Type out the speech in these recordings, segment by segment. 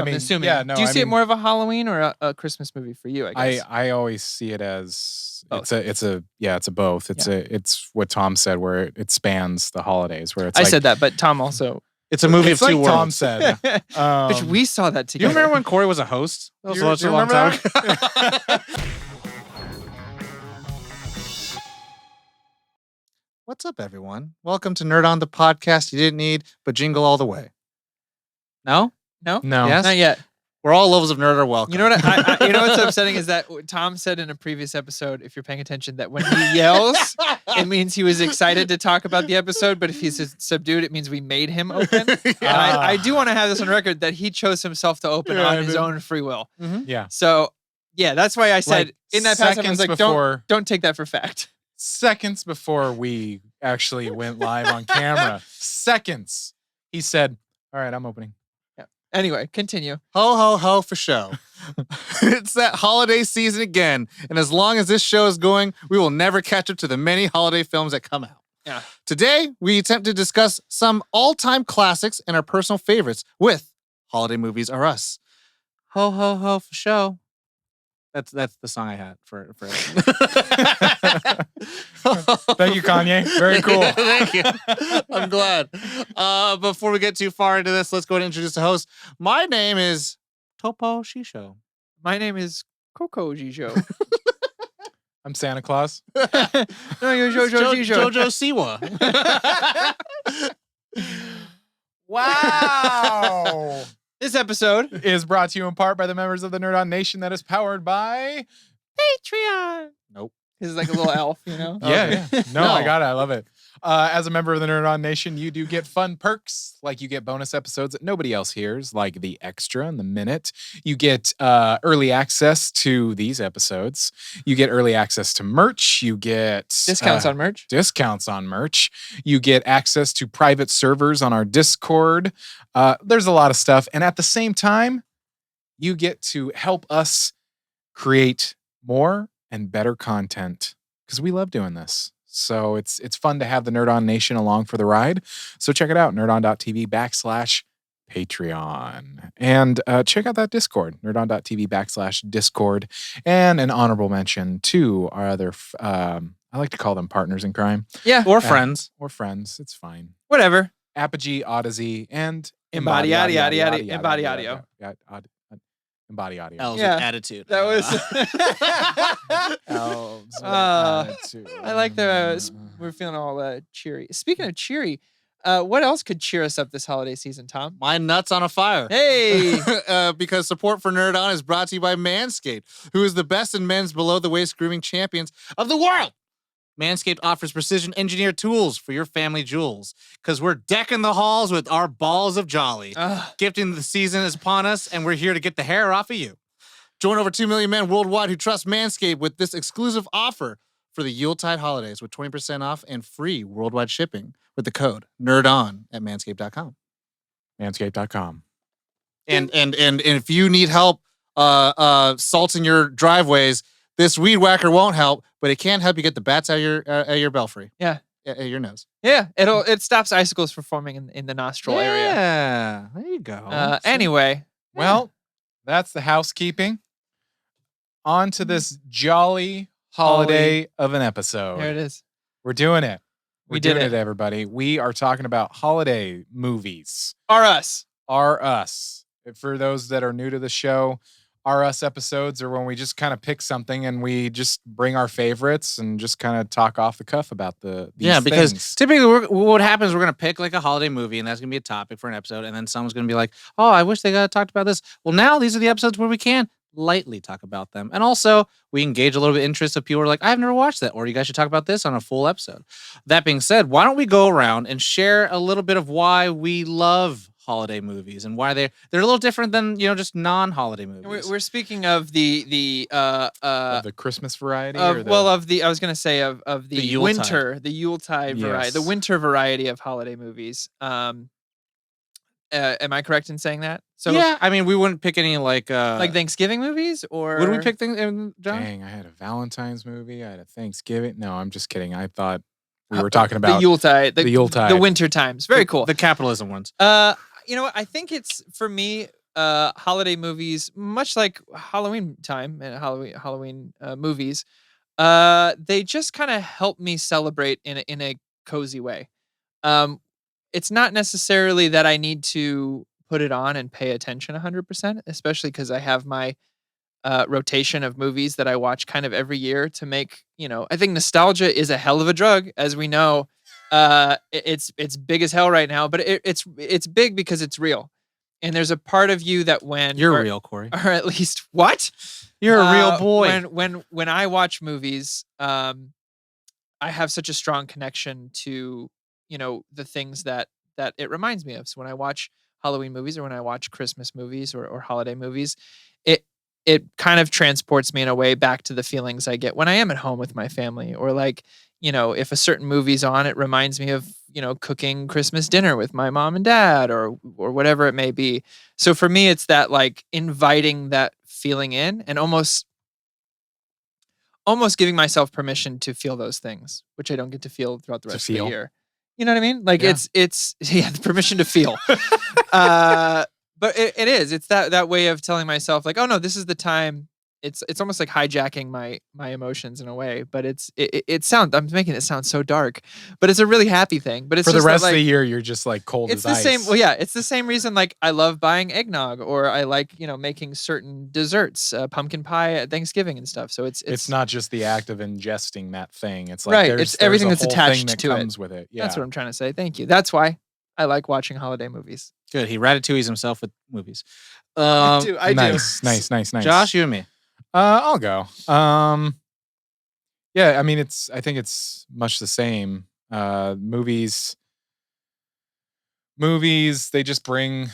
I'm assuming. Yeah, no, do you see it more of a Halloween or a Christmas movie for you? I guess I always see it as both. it's a both. It's what Tom said, where it spans the holidays. Where it's I said that, but Tom also. It's a movie it's of two like worlds. Tom said. Which we saw that Do together. you remember when Corey was a host? That was such a long time ago. What's up, everyone? Welcome to Nerd On, the podcast you didn't need, but jingle all the way. No? No? No. Yes? Not yet. Where all levels of nerd are welcome. You know what? You know what's upsetting is that Tom said in a previous episode, if you're paying attention, that when he yells, it means he was excited to talk about the episode. But if he's subdued, it means we made him open. And I do want to have this on record that he chose himself to open on his own free will. Mm-hmm. Yeah. So, yeah, that's why I said Like, in that passage, I was like, before- don't take that for fact. Seconds before we actually went live on camera, seconds, he said, "All right, I'm opening." Anyway, continue. Ho, ho, ho for show. It's that holiday season again. And as long as this show is going, we will never catch up to the many holiday films that come out. Yeah. Today, we attempt to discuss some all-time classics and our personal favorites with Holiday Movies Are Us. Ho, ho, ho for show. That's the song I had for it. Thank you, Kanye. Very cool. Thank you. I'm glad. Before we get too far into this, let's go ahead and introduce the host. My name is Topo Shisho. My name is Coco Gijo. I'm Santa Claus. No, you're Jojo Gijo. Jojo Siwa. Wow. This episode Is brought to you in part by the members of the Nerd On Nation that is powered by... Patreon. Nope. This is like a little elf, you know? Yeah. No, No. I got it. I love it. As a member of the Nerd On Nation, you do get fun perks, like you get bonus episodes that nobody else hears, like the Extra and the Minute. You get early access to these episodes. You get early access to merch. You get Discounts on merch. discounts on merch. You get access to private servers on our Discord. There's a lot of stuff. And at the same time, you get to help us create more and better content because we love doing this. So it's fun to have the Nerd On Nation along for the ride. So check it out, nerdon.tv/Patreon. And check out that Discord, nerdon.tv/Discord. And an honorable mention to our other, I like to call them partners in crime. Yeah. Or friends. Or friends. It's fine. Whatever. Apogee, Odyssey, and Embody Audio. Embody Audio. Embody Audio. L's Yeah. with attitude. That was. Elves. I like the. We're feeling all cheery. Speaking of cheery, what else could cheer us up this holiday season, Tom? My nuts on a fire. Hey. Because support for Nerd On is brought to you by Manscaped, who is the best in men's below-the-waist grooming champions of the world. Manscaped offers precision-engineered tools for your family jewels, because we're decking the halls with our balls of jolly. Gifting the season is upon us, and we're here to get the hair off of you. Join over 2 million men worldwide who trust Manscaped with this exclusive offer for the Yuletide holidays with 20% off and free worldwide shipping with the code NERDON at manscaped.com. Manscaped.com. And if you need help salting your driveways, this weed whacker won't help, but it can help you get the bats out of your belfry. Yeah. Out your nose. Yeah. It stops icicles from forming in the nostril area. Yeah. There you go. Anyway. Well, that's the housekeeping. On to this jolly holiday of an episode. There it is. We're doing it. We're We did doing it. it, everybody. We are talking about holiday movies. Are us. Are Us. For those that are new to the show, Are Us episodes are when we just kind of pick something and we just bring our favorites and just kind of talk off the cuff about these because things. typically what happens, we're going to pick like a holiday movie and that's going to be a topic for an episode. And then someone's going to be like, oh, I wish they got talked about this. Well, now these are the episodes where we can lightly talk about them. And also we engage a little bit of interest of people who are like, I've never watched that. Or you guys should talk about this on a full episode. That being said, why don't we go around and share a little bit of why we love holiday movies and why they're a little different than, just non-holiday movies. We're speaking of the of the Christmas variety? I was gonna say of the Yuletide. the Yuletide variety, Yes. the winter variety of holiday movies. Am I correct in saying that? So yeah, I mean, we wouldn't pick any like Thanksgiving movies, or would we pick things, John? Dang, I had a Valentine's movie. I had a Thanksgiving. No, I'm just kidding. I thought we were talking about the Yuletide, the Yuletide. the winter times. Very cool. The capitalism ones. You know what? I think it's, for me, holiday movies, much like Halloween time and Halloween movies, they just kind of help me celebrate in a cozy way. Um, it's not necessarily that I need to put it on and pay attention 100%, especially because I have my rotation of movies that I watch kind of every year to make, I think nostalgia is a hell of a drug, as we know. It's big as hell right now, but it's big because it's real. And there's a part of you that You're real, Corey. or at least what? You're a real boy. When I watch movies, I have such a strong connection to, the things that it reminds me of. So when I watch Halloween movies or when I watch Christmas movies or holiday movies, it it kind of transports me in a way back to the feelings I get when I am at home with my family, or like, if a certain movie's on, it reminds me of, cooking Christmas dinner with my mom and dad, or whatever it may be. So for me, it's that like inviting that feeling in and almost giving myself permission to feel those things, which I don't get to feel throughout the rest of the year. You know what I mean? Like Yeah. it's the permission to feel. But it is. It's that way of telling myself like, oh no, this is the time. It's almost like hijacking my emotions in a way. But it sounds. I'm making it sound so dark, but it's a really happy thing. But it's For the just that, rest of like, the year, you're just like cold it's as the ice. same. Well, yeah, it's the same reason. Like I love buying eggnog, or I like making certain desserts, pumpkin pie at Thanksgiving and stuff. So It's not just the act of ingesting that thing. It's like Right, there's, it's everything there's a that's whole thing attached that to it. comes with it. Yeah. That's what I'm trying to say. Thank you. That's why I like watching holiday movies. Good. He ratatouilles himself with movies. I do. Nice. Josh, you and me. I'll go. Yeah, I mean, I think it's much the same. Movies, they just bring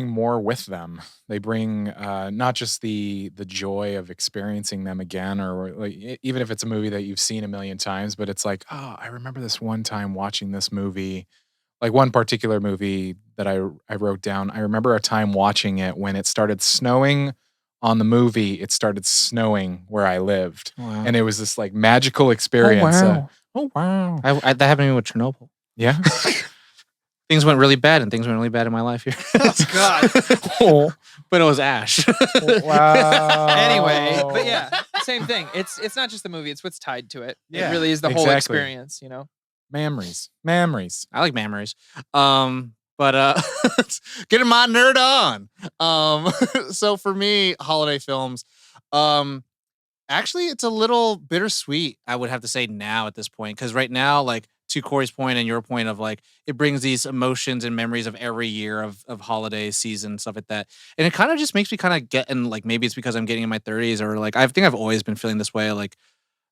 more with them. They bring not just the joy of experiencing them again, or like even if it's a movie that you've seen a million times, but it's like, oh, I remember this one time watching this movie. Like one particular movie that I wrote down. I remember a time watching it when it started snowing on the movie. It started snowing where I lived. Wow. And it was this like magical experience. Oh wow. That happened to me with Chernobyl. Yeah. Things went really bad, and things went really bad in my life here. God. But it was ash. Wow. Anyway, but yeah, same thing. It's not just the movie; it's what's tied to it. Yeah, It really is the whole exactly. experience. Memories. I like memories. But getting my nerd on. So for me, holiday films, actually it's a little bittersweet, I would have to say now at this point. Because right now, like to Corey's point and your point of like, it brings these emotions and memories of every year of holiday season, stuff like that. And it kind of just makes me kind of get in, like, maybe it's because I'm getting in my 30s, or like, I think I've always been feeling this way. Like,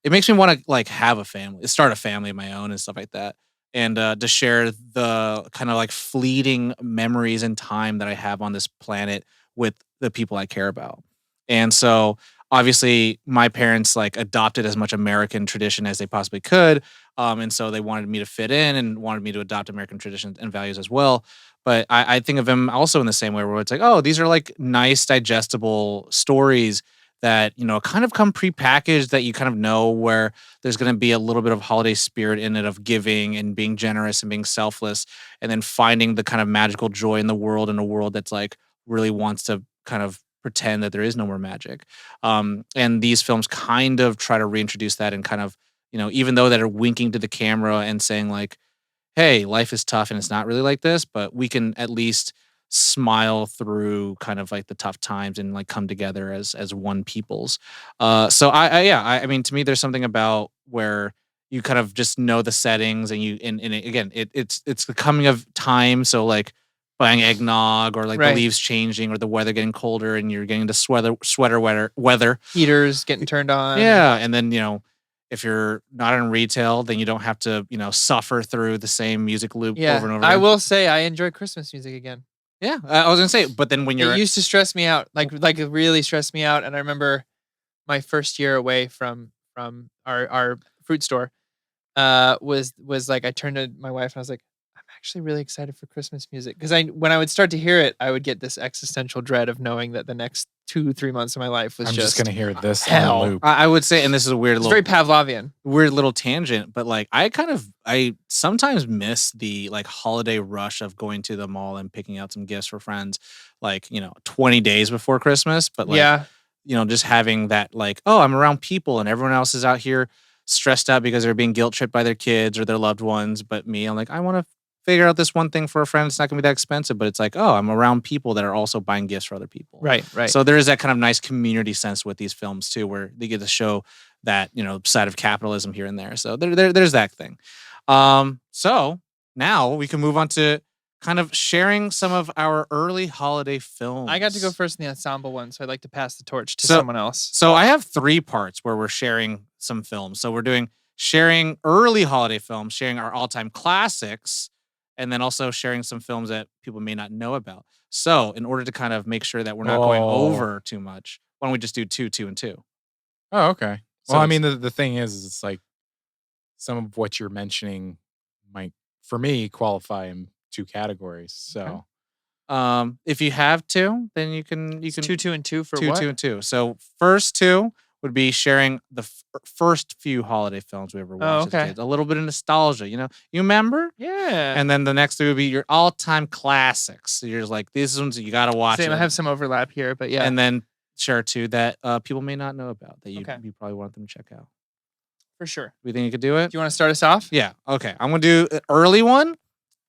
it makes me want to like have a family, start a family of my own and stuff like that. And to share the kind of like fleeting memories and time that I have on this planet with the people I care about. And so obviously my parents like adopted as much American tradition as they possibly could. And so they wanted me to fit in and wanted me to adopt American traditions and values as well. But I think of them also in the same way, where it's like, oh, these are like nice, digestible stories that, kind of come prepackaged, that you kind of know where there's going to be a little bit of holiday spirit in it, of giving and being generous and being selfless, and then finding the kind of magical joy in the world, in a world that's like really wants to kind of pretend that there is no more magic. And these films kind of try to reintroduce that, and kind of, even though that are winking to the camera and saying like, hey, life is tough and it's not really like this, but we can at least smile through kind of like the tough times and like come together as one peoples. So I mean, to me, there's something about where you kind of just know the settings, and it's the coming of time. So like buying eggnog, or like Right. the leaves changing, or the weather getting colder, and you're getting the sweater weather. Heaters getting turned on. Yeah, and then if you're not in retail, then you don't have to suffer through the same music loop Yeah. over and over. I again. will say I enjoy Christmas music again. Yeah, I was gonna say, but then when you're It used to stress me out, like it really stressed me out. And I remember my first year away from our fruit store was like, I turned to my wife and I was like, I'm actually really excited for Christmas music because when I would start to hear it, I would get this existential dread of knowing that the next 2-3 months of my life was I'm just just gonna hear this hell. on loop. I would say, and this is a it's very Pavlovian. weird little tangent, but like I sometimes miss the like holiday rush of going to the mall and picking out some gifts for friends, like 20 days before Christmas. But like just having that like, oh, I'm around people and everyone else is out here stressed out because they're being guilt tripped by their kids or their loved ones. But me, I'm like, I want to figure out this one thing for a friend. It's not gonna be that expensive, but it's like, oh, I'm around people that are also buying gifts for other people. Right. So there is that kind of nice community sense with these films too, where they get to show that, side of capitalism here and there. So there's that thing. So now we can move on to kind of sharing some of our early holiday films. I got to go first in the ensemble one, so I'd like to pass the torch to someone else. So I have 3 parts where we're sharing some films. So we're doing sharing early holiday films, sharing our all-time classics, and then also sharing some films that people may not know about. So in order to kind of make sure that we're not going over too much, why don't we just do 2, 2, and 2? Oh, okay. So Well, I mean, the thing is it's like some of what you're mentioning might, for me, qualify in 2 categories. So, if you have 2, then you can 2, 2, and 2 for 2, what? 2, and 2. So first 2 would be sharing the first few holiday films we ever watched as kids. A little bit of nostalgia, you remember? Yeah. And then the next 3 would be your all-time classics. So you're just like, these ones you gotta watch. Same, I have some overlap here, but yeah. And then share 2 that people may not know about that you probably want them to check out. For sure. We think you could do it? Do you want to start us off? Yeah. Okay. I'm gonna do an early one.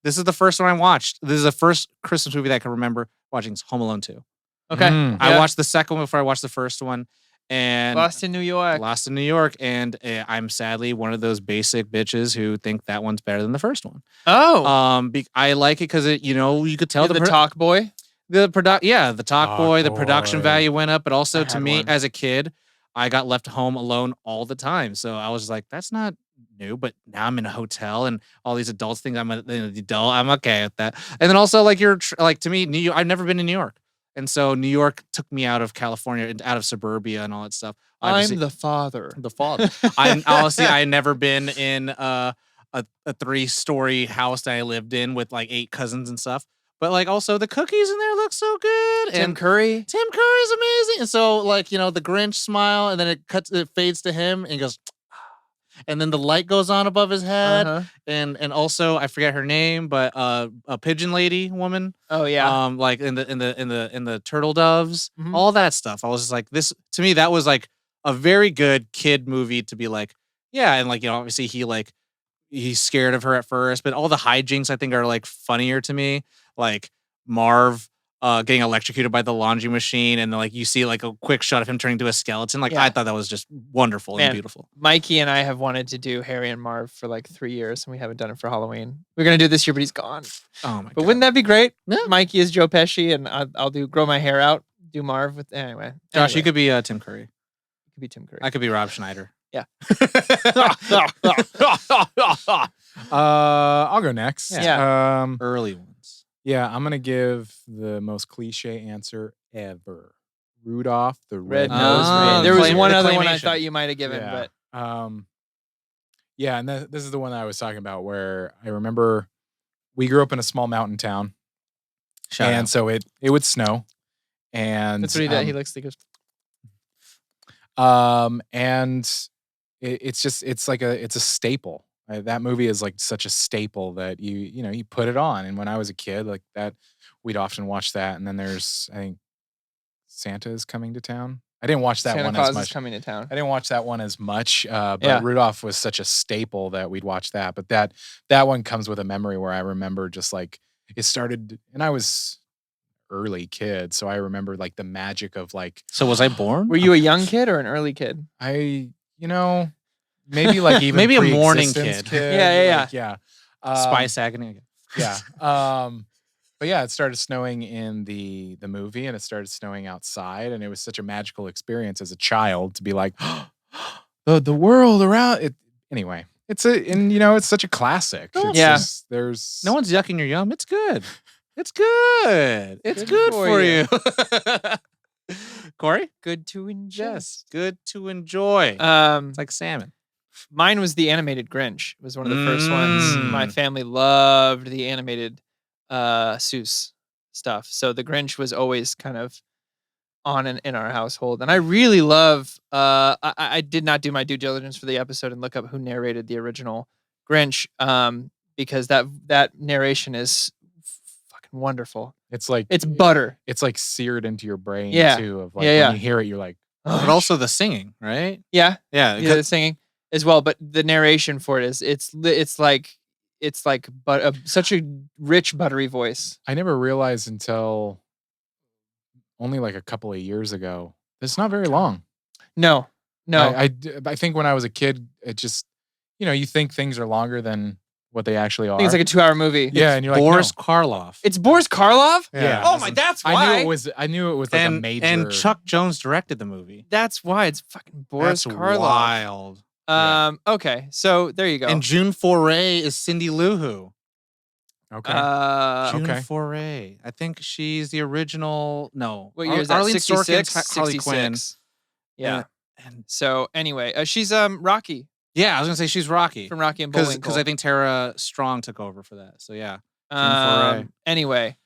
This is the first one I watched. This is the first Christmas movie that I can remember watching. Is Home Alone 2. Okay. I watched the second one before I watched the first one. And Lost in New York. And I'm sadly one of those basic bitches who think that one's better than the first one. Oh. I like it because you could tell the talk boy. The talk boy. The production value went up, but also to me one. as a kid, I got left home alone all the time. So I was just like, that's not new. But now I'm in a hotel and all these adults think I'm an adult. I'm okay with that. And then also like to me, I've never been to New York. And so New York took me out of California and out of suburbia and all that stuff. I'm the father. The father. I had never been in a 3-story house that I lived in with like 8 cousins and stuff. But like also the cookies in there look so good. Tim Curry's amazing. And so like, the Grinch smile and then it fades to him and he goes, and then the light goes on above his head. And also I forget her name, but a pigeon lady woman. Oh yeah. Like in the turtle doves, all that stuff. I was just like, this to me, that was like a very good kid movie to be like, yeah, and like, obviously he's scared of her at first, but all the hijinks I think are like funnier to me. Like Marv getting electrocuted by the laundry machine, and then like you see like a quick shot of him turning to a skeleton. Like I thought that was just wonderful and beautiful. Mikey and I have wanted to do Harry and Marv for like 3 years, and we haven't done it for Halloween. We're gonna do it this year, but he's gone. Oh my god! But wouldn't that be great? Yeah. Mikey is Joe Pesci, and I'll grow my hair out. Do Marv with anyway. Josh, you could be Tim Curry. You could be Tim Curry. I could be Rob Schneider. Yeah. I'll go next. Yeah. Early ones. Yeah, I'm gonna give the most cliche answer ever. Rudolph the Red-Nosed Ah, Reindeer. There was claim- one the other one I claymation. thought you might have given, but yeah, and this is the one that I was talking about where I remember we grew up in a small mountain town, and so it would snow, and that's what he did. He looks like and it's a staple. That movie is like such a staple that you put it on. And when I was a kid, like that, we'd often watch that. And then there's, I think, Santa is Coming to Town. I didn't watch that Santa one Claus as much. is Coming to Town. I didn't watch that one as much, but Rudolph was such a staple that we'd watch that. But that one comes with a memory where I remember just like it started, and I was early kid, so I remember like the magic of like. So was I born? Were you a young kid or an early kid? Maybe like even maybe a morning pre-existence kid. Yeah. Spice agony. Yeah. But yeah, it started snowing in the movie, and it started snowing outside, and it was such a magical experience as a child to be like, the world around it. Anyway, it's such a classic. There's no one's yucking your yum. It's good. It's good. It's good for you. Corey? Good to ingest. Yes. Good to enjoy. It's It's like salmon. Mine was the animated Grinch. It was one of the first ones. My family loved the animated Seuss stuff. So the Grinch was always kind of on in our household. And I really love I did not do my due diligence for the episode and look up who narrated the original Grinch because that narration is fucking wonderful. It's like It's butter. It's like seared into your brain too. Of like Yeah. when you hear it, you're like, But also the singing, right? Yeah. Yeah. Yeah, the singing as well, but the narration for it is it's like such a rich buttery voice. I never realized until only like a couple of years ago. It's not very long. No. I think when I was a kid, it just, you think things are longer than what they actually are. I think it's like a 2-hour movie. Yeah, and you're like, Boris no. Karloff. It's Boris Karloff? Yeah. Oh my, that's why. I knew it was like a major. And Chuck Jones directed the movie. That's why it's fucking Boris That's Karloff. wild. Okay, so there you go. And June Foray is Cindy Lou Who. Okay. June Okay. Foray. I think she's the original. No. What year is that? Arlene 66? Sorkin's Harley Quinn. Yeah. And So anyway, she's Rocky yeah, I was gonna say she's Rocky. from Rocky and Bullwinkle. Because I think Tara Strong took over for that. So yeah. Foray. Anyway,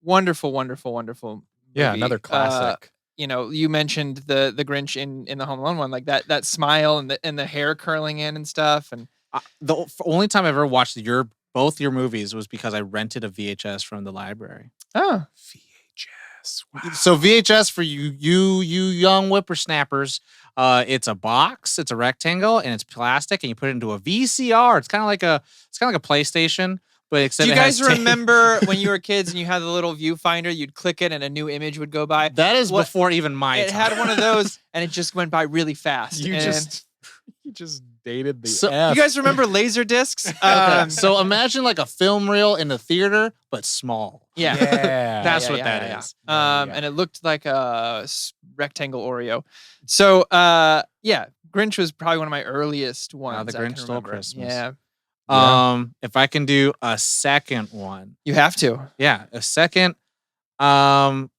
wonderful, wonderful, wonderful. Yeah, movie. another classic. You mentioned the Grinch in the Home Alone one, like that smile and the hair curling in and stuff. And The only time I ever watched both your movies was because I rented a VHS from the library. oh, VHS. Wow. So VHS for you young whippersnappers, it's a box, it's a rectangle, and it's plastic, and you put it into a VCR. It's kind of like a PlayStation, but except do you it has guys tape. remember when you were kids and you had the little viewfinder? You'd click it and a new image would go by. That is What- before even my It time. had one of those, and it just went by really fast. You And- just dated the So- F. you guys remember laser discs? Okay, so imagine like a film reel in the theater, but small. yeah. Yeah. That's what that is. Yeah. And it looked like a rectangle Oreo. So, Grinch was probably one of my earliest ones. The I can Grinch Stole remember. Christmas. Yeah, If I can do a second one. you have to. Yeah, a second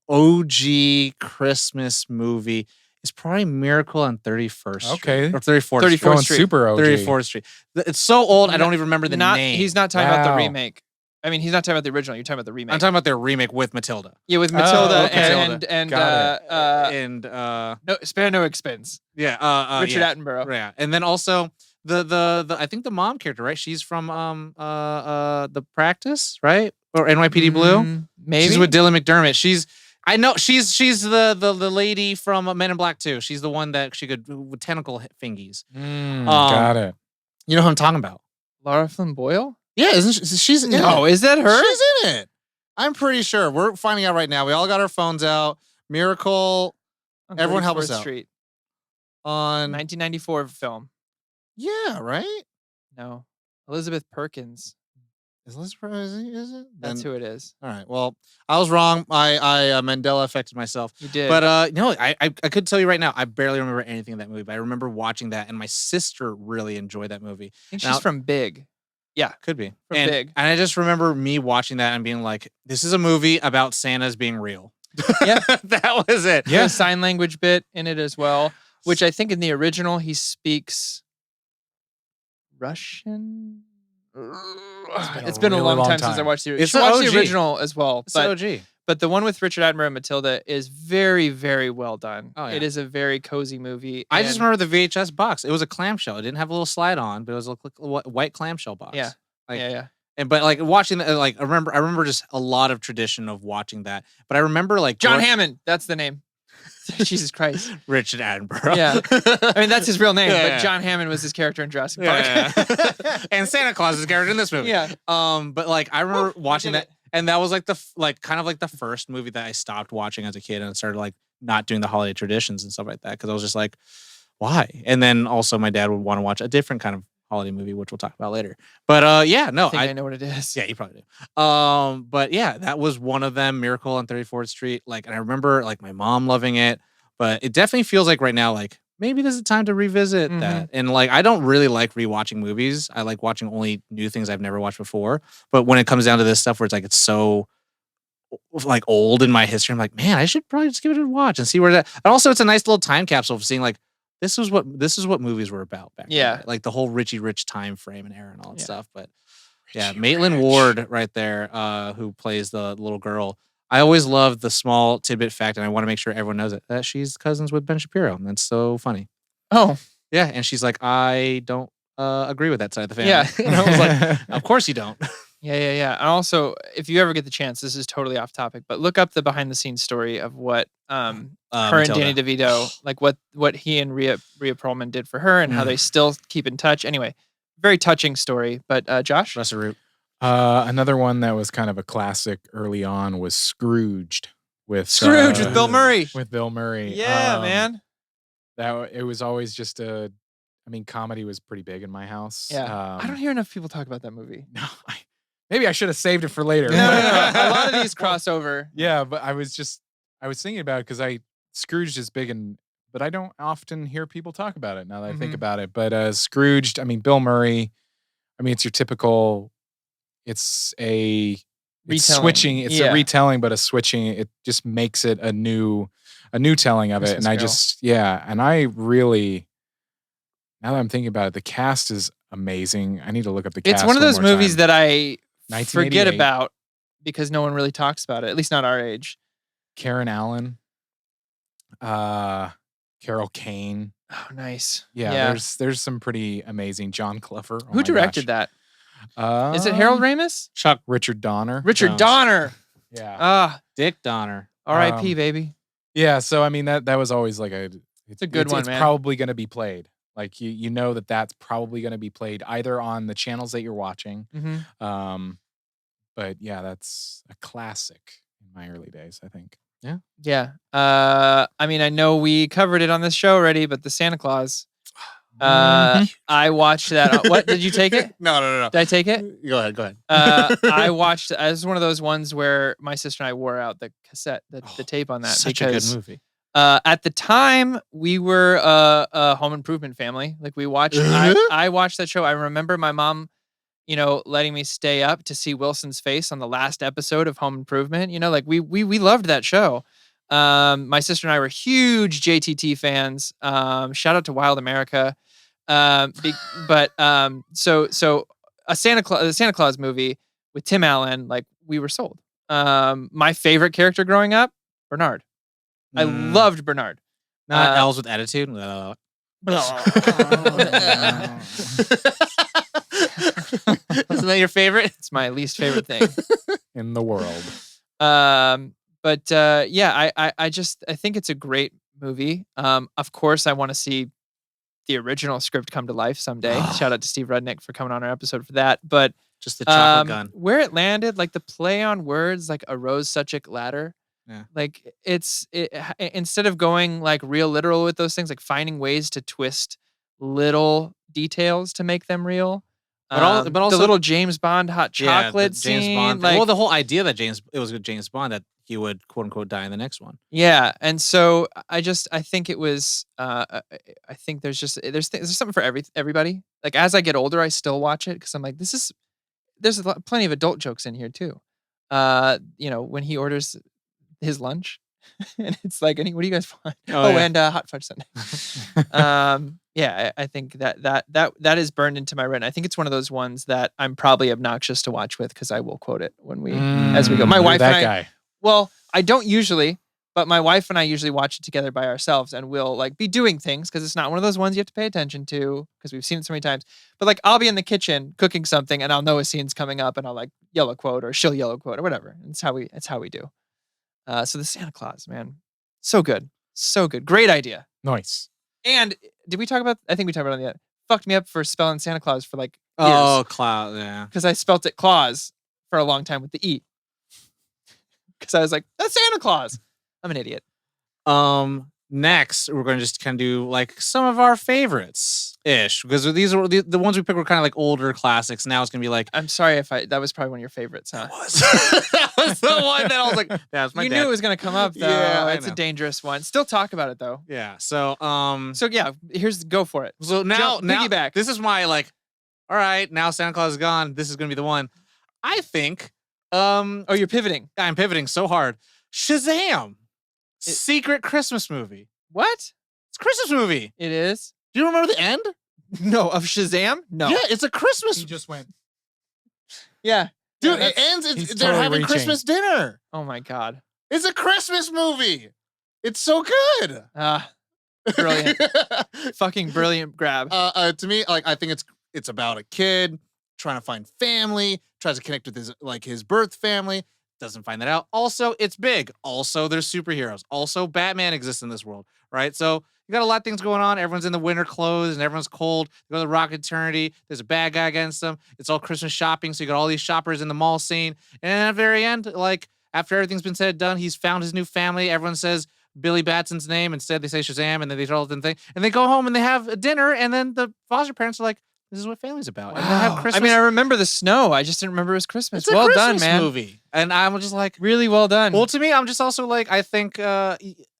OG Christmas movie is probably Miracle on 31st Street. Okay. Or 34th 34th Street. Going Street. super OG. 34th Street. It's so old, I don't even remember the name. He's not talking about the Wow. remake. I mean, he's not talking about the original. You're talking about the remake. I'm talking about their remake with Matilda. yeah, with Matilda okay. and Got And no spare no expense. yeah, Richard yeah. Attenborough. Yeah. And then also the I think the mom character, right? She's from The Practice, right? Or NYPD Blue? Maybe. She's with Dylan McDermott. She's the lady from Men in Black 2. She's the one that she could with tentacle fingies. Got it. You know who I'm talking about? Laura Flynn Boyle. Yeah, isn't she? She's in No, it. is that her? She's in it. I'm pretty sure. We're finding out right now. We all got our phones out. Miracle On Everyone help us 34th out. Street. on. 1994 film. Yeah, right. No, Elizabeth Perkins. Is it? That's Then- who it is. All right. Well, I was wrong. I Mandela affected myself. You did. But no, I could tell you right now, I barely remember anything of that movie. But I remember watching that, and my sister really enjoyed that movie. I think now- she's from Big. Could be From and, Big. And I just remember me watching that and being like, "This is a movie about Santa's being real." Yeah. That was it. Yeah, sign language bit in it as well, which I think in the original he speaks Russian. It's been a really long long time since I time. watched the. It's Watch the the OG. original as well, It's but OG. but the one with Richard Attenborough and Matilda is very very well done. Oh, yeah. It is a very cozy movie. I just and- remember the VHS box. It was a clamshell. It didn't have a little slide on, but it was a white clamshell box. Yeah. Like- yeah. And but like watching that, like I remember just a lot of tradition of watching that. But I remember like John growing- Hammond. That's the name. Jesus Christ. Richard Attenborough. Yeah. I mean, that's his real name, Yeah, but yeah. John Hammond was his character in Jurassic Park. Yeah. And Santa Claus is a character in this movie. Yeah. But like I remember watching did that, and that was like kind of like the first movie that I stopped watching as a kid, and I started like not doing the holiday traditions and stuff like that because I was just like, why? And then also my dad would want to watch a different kind of holiday movie, which we'll talk about later. But yeah, no, I think I know what it is. yeah, you probably do. But yeah, that was one of them, Miracle on 34th Street. Like, and I remember like my mom loving it, but it definitely feels like right now, like maybe this is time to revisit that. And like, I don't really like rewatching movies. I like watching only new things I've never watched before. But when it comes down to this stuff where it's like, it's so like old in my history, I'm like, man, I should probably just give it a watch and see where that. And also, it's a nice little time capsule of seeing like this is what movies were about back Yeah. then. Like the whole Richie Rich time frame and era and all that Yeah. stuff. But yeah, Maitland Ward right there, who plays the little girl. I always love the small tidbit fact, and I want to make sure everyone knows it, that she's cousins with Ben Shapiro. And that's so funny. Oh, Yeah, and she's like, I don't agree with that side of the family. Yeah. And I was like, of course you don't. yeah. And also, if you ever get the chance, this is totally off topic, but look up the behind the scenes story of what her and Danny Matilda. DeVito, like what he and Rhea Perlman did for her, and how they still keep in touch. Anyway, very touching story. But Josh, Russell Root. Another one that was kind of a classic early on was Scrooged with Bill Murray. With Bill Murray. Yeah, man. That it was always just comedy was pretty big in my house. Yeah, I don't hear enough people talk about that movie. No, maybe I should have saved it for later. No. A lot of these crossover. Yeah, but I was thinking about it because Scrooged is big, but I don't often hear people talk about it now that I think about it. But Scrooged, Bill Murray, it's your typical. It's switching. It's a retelling, but a switching. It just makes it a new telling of it. And I really, now that I'm thinking about it, the cast is amazing. I need to look up the cast. It's one of those movies that I 1988. forget about because no one really talks about it, at least not our age. Karen Allen, Carol Kane. Oh, nice. Yeah. There's some pretty amazing. John Glover. Oh Who directed that? Is it Harold Ramis? Richard Donner. Richard Donner. Yeah. Dick Donner. R.I.P. baby. Yeah. So that was always like it's a good one, it's man. Probably going to be played. Like you know that's probably going to be played either on the channels that you're watching. Mm-hmm. But yeah, that's a classic in my early days, I think. Yeah. Yeah. I know we covered it on this show already, but the Santa Claus. I watched that. What, did you take it? No. Did I take it? Go ahead. I watched. It was one of those ones where my sister and I wore out the cassette, the tape on that. Such a good movie. At the time, we were a Home Improvement family. Like we watched. I watched that show. I remember my mom, letting me stay up to see Wilson's face on the last episode of Home Improvement. Like we loved that show. My sister and I were huge JTT fans. Shout out to Wild America. So a Santa Claus movie with Tim Allen, like we were sold. My favorite character growing up, Bernard. I loved Bernard. Not Elves with Attitude. Isn't that your favorite? It's my least favorite thing in the world. I think it's a great movie. Of course, I want to see the original script come to life someday. Shout out to Steve Rudnick for coming on our episode for that. But just the chocolate gun, where it landed, like the play on words, like a rose such a ladder. Yeah. Like instead of going like real literal with those things, like finding ways to twist little details to make them real. But also the little James Bond hot chocolate scene. James Bond. Like, the whole idea that it was with James Bond that he would quote unquote die in the next one. Yeah, and so I think it was. I think there's something for everybody. Like as I get older, I still watch it because I'm like, there's plenty of adult jokes in here too. When he orders his lunch, and it's like, what do you guys want? And hot fudge sundae. I think that is burned into my retina. I think it's one of those ones that I'm probably obnoxious to watch with because I will quote it as we go. My wife and I. Guy. Well, I don't usually, but my wife and I usually watch it together by ourselves, and we'll like be doing things because it's not one of those ones you have to pay attention to because we've seen it so many times. But like I'll be in the kitchen cooking something, and I'll know a scene's coming up, and I'll like yell a quote or she'll yell a quote or whatever. It's how we do. So the Santa Claus, man, so good, great idea. Nice. And did we talk about? I think we talked about it on the fucked me up for spelling Santa Claus for like years. Oh, Claus, yeah. Because I spelt it Claus for a long time with the E. Because I was like, that's Santa Claus. I'm an idiot. Next, we're going to just kind of do like some of our favorites ish because these are the ones we picked were kind of like older classics. Now it's going to be like, I'm sorry if that was probably one of your favorites, huh? That was the one that I was like, that's my You dad. knew it was going to come up though. Yeah, it's a dangerous one. Still talk about it though. Yeah. So yeah, go for it. So now piggyback. This is my like, all right, now Santa Claus is gone. This is going to be the one. I think. You're pivoting. I'm pivoting so hard. Shazam. Secret Christmas movie. What? It's a Christmas movie. It is. Do you remember the end? No, of Shazam? No. Yeah, it's a Christmas. He just went. Yeah. Dude, Yeah, it ends. he's They're totally having reaching. Christmas dinner. Oh my God. It's a Christmas movie. It's so good. Brilliant. Fucking brilliant grab. To me, like I think it's about a kid trying to find family, tries to connect with his birth family, doesn't find that out. Also, it's big. Also, there's superheroes. Also, Batman exists in this world, right? So you got a lot of things going on. Everyone's in the winter clothes and everyone's cold. They go to the Rock Eternity. There's a bad guy against them. It's all Christmas shopping. So you got all these shoppers in the mall scene. And at the very end, like after everything's been said and done, he's found his new family. Everyone says Billy Batson's name. Instead, they say Shazam, and then they tell the thing. And they go home and they have a dinner. And then the foster parents are like, "This is what family's about." And they have Wow. Christmas. I mean, I remember the snow. I just didn't remember it was Christmas. It's a Well Christmas done, man. movie. And I'm just like, Really well done. well, to me, I'm just also like, I think, I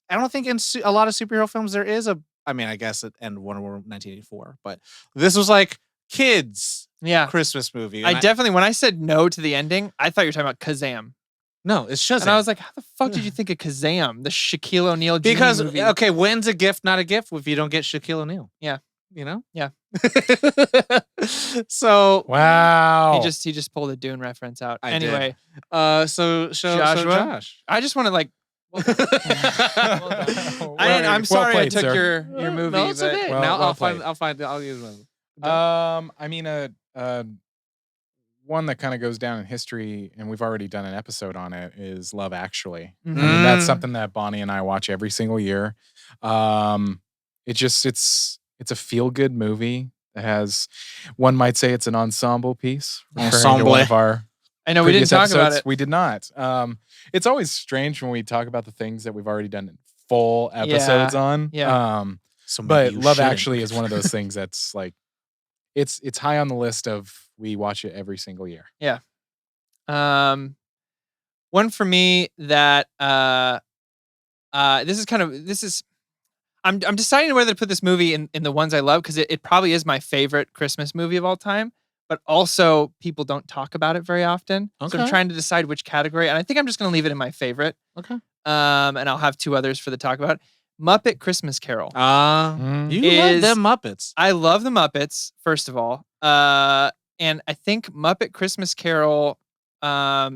don't think in a lot of superhero films there is I mean, I guess it ended Wonder Woman 1984, but this was like kids yeah. Christmas movie. I And definitely, when I said no to the ending, I thought you were talking about Kazam. no, it's Shazam. And I was like, how the fuck did you think of Kazam? The Shaquille O'Neal Genie because, movie. okay, when's a gift not a gift if you don't get Shaquille O'Neal? Yeah. You know? Yeah. So, Wow. He just pulled a Dune reference out. I anyway, so Joshua? Josh. I just want to like. Well I'm sorry played, I took sir. your movie. No, it's but okay. Well- now well I'll use one. I mean, one that kind of goes down in history, and we've already done an episode on it, is Love Actually. I mean, that's something that Bonnie and I watch every single year. It's a feel-good movie that has, one might say it's an ensemble piece. referring to Ensemble. one of our I know we didn't previous talk about episodes. it. We did not. It's always strange when we talk about the things that we've already done full episodes on. Yeah. So maybe But you Love shouldn't. Actually is one of those things that's like, it's high on the list of we watch it every single year. One for me that I'm deciding whether to put this movie in the ones I love because it probably is my favorite Christmas movie of all time, but also people don't talk about it very often. So I'm Okay. trying to decide which category, and I think I'm just going to leave it in my favorite. Okay. And I'll have two others for the talk about. Muppet Christmas Carol. You Is- love them Muppets. I love the Muppets, first of all. And I think Muppet Christmas Carol, I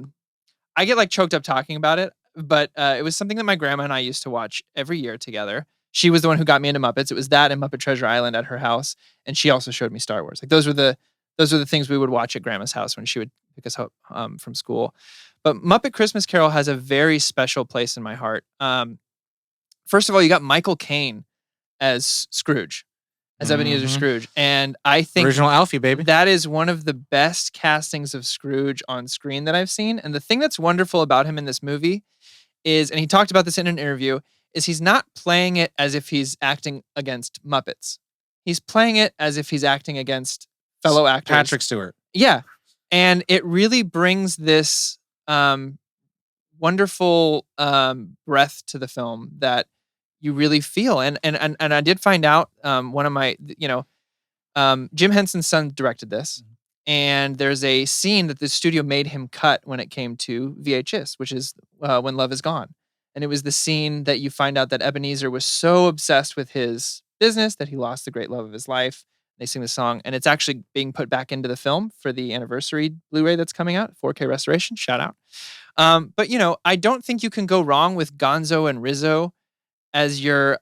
get like choked up talking about it, but it was something that my grandma and I used to watch every year together. She was the one who got me into Muppets. It was that and Muppet Treasure Island at her house, and she also showed me Star Wars. Like those were the things we would watch at Grandma's house when she would pick us up from school. But Muppet Christmas Carol has a very special place in my heart. First of all, you got Michael Caine as Scrooge, as Ebenezer Mhm. Scrooge, and I think Original Alfie, baby. that is one of the best castings of Scrooge on screen that I've seen. And the thing that's wonderful about him in this movie is, and he talked about this in an interview, is he's not playing it as if he's acting against Muppets. He's playing it as if he's acting against fellow actors. Patrick Stewart. Yeah. And it really brings this wonderful breath to the film that you really feel. And I did find out one of my, Jim Henson's son directed this. And there's a scene that the studio made him cut when it came to VHS, which is When Love Is Gone. And it was the scene that you find out that Ebenezer was so obsessed with his business that he lost the great love of his life. They sing the song, and it's actually being put back into the film for the anniversary Blu-ray that's coming out, 4K restoration. Shout out. But I don't think you can go wrong with Gonzo and Rizzo as your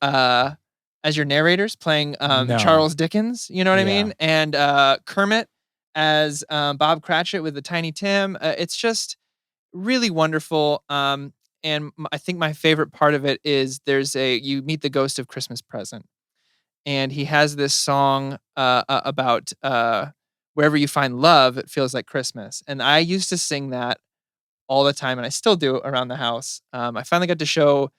narrators playing No. Charles Dickens. You know what I Yeah. mean? And Kermit as Bob Cratchit with the Tiny Tim. It's just really wonderful. And I think my favorite part of it is you meet the ghost of Christmas Present. And he has this song about wherever you find love, it feels like Christmas. And I used to sing that all the time, and I still do around the house. I finally got to show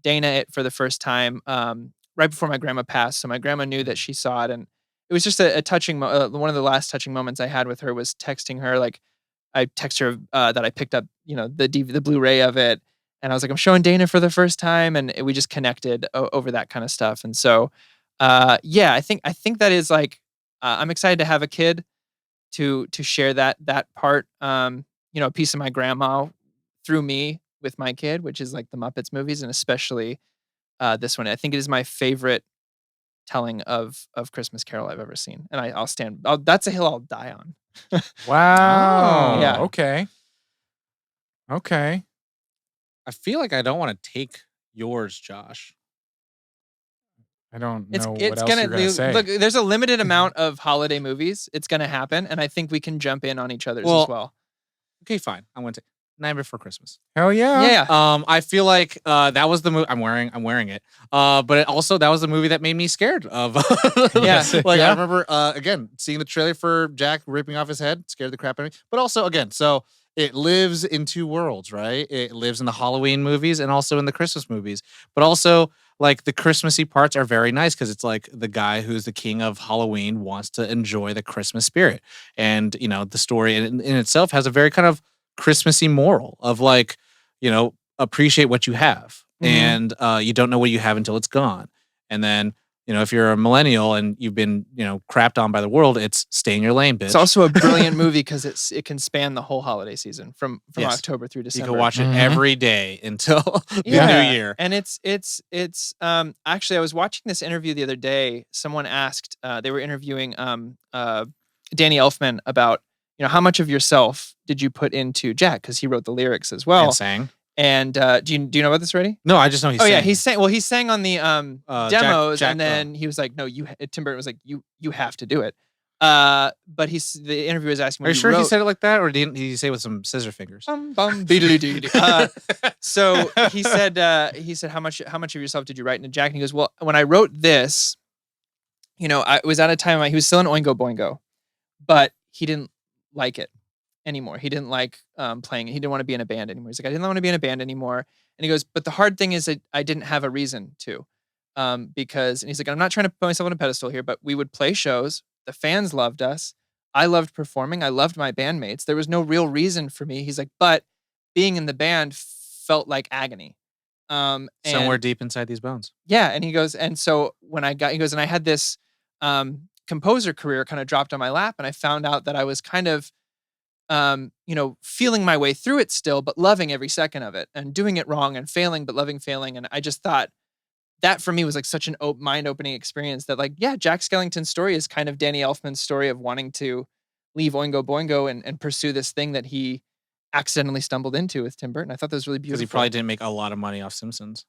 Dana it for the first time right before my grandma passed. So my grandma knew that she saw it, and it was just a touching. One of the last touching moments I had with her was texting her. Like I text her that I picked up, the Blu-ray of it, and I was like, I'm showing Dana for the first time, and we just connected over that kind of stuff. And so. I think that is like I'm excited to have a kid to share that part a piece of my grandma through me with my kid, which is like the Muppets movies, and especially this one. I think it is my favorite telling of Christmas Carol I've ever seen, and I'll stand. That's a hill I'll die on. Wow. Oh. Yeah. Okay. Okay. I feel like I don't want to take yours, Josh. I don't know It's what it's else gonna you're gonna say. look. There's a limited amount of holiday movies. It's gonna happen, and I think we can jump in on each other's Well, as well. Okay, fine. I'm going to take Nightmare Before Christmas. Hell yeah. Yeah. I feel like that was the movie. I'm wearing it. But that was the movie that made me scared of. Yeah. Like Yeah. I remember again seeing the trailer for Jack ripping off his head, scared the crap out of me. But also again, so it lives in two worlds, right? It lives in the Halloween movies and also in the Christmas movies. But also like the Christmassy parts are very nice because it's like the guy who's the king of Halloween wants to enjoy the Christmas spirit, and the story in itself has a very kind of Christmassy moral of like, appreciate what you have. Mhm. And you don't know what you have until it's gone. And then, if you're a millennial and you've been, crapped on by the world, it's stay in your lane, bitch. It's also a brilliant movie because it can span the whole holiday season from Yes. October through you December. can watch it Mhm. every day until the Yeah. new year. And it's actually I was watching this interview the other day. Someone asked they were interviewing Danny Elfman about how much of yourself did you put into Jack, because he wrote the lyrics as well. And sang. And do you know about this already? No, I just know he's Yeah, sang. he sang. Well, he sang on the demos, Jack- and then he was like, "No, Tim Burton was like, you have to do it." But the interviewer was asking, Are you when sure he wrote, said it like that, or did he say it with some scissor fingers? Bum, bum, beedly-dee-dee. So he said, how much of yourself did you write into Jack? And he goes, well, when I wrote this, I was at a time he was still in Oingo Boingo, but he didn't like it anymore. He didn't like playing it. He didn't want to be in a band anymore. He's like, I didn't want to be in a band anymore. And he goes, but the hard thing is that I didn't have a reason to, because, and he's like, I'm not trying to put myself on a pedestal here, but we would play shows. The fans loved us. I loved performing. I loved my bandmates. There was no real reason for me. He's like, but being in the band felt like agony. Somewhere deep inside these bones. Yeah. And he goes, and so when he goes, and I had this composer career kind of dropped on my lap, and I found out that I was kind of, feeling my way through it still, but loving every second of it, and doing it wrong and failing, but loving failing. And I just thought that for me was like such an mind-opening experience that, like, yeah, Jack Skellington's story is kind of Danny Elfman's story of wanting to leave Oingo Boingo and pursue this thing that he accidentally stumbled into with Tim Burton. I thought that was really Because beautiful. he probably didn't make a lot of money off Simpsons.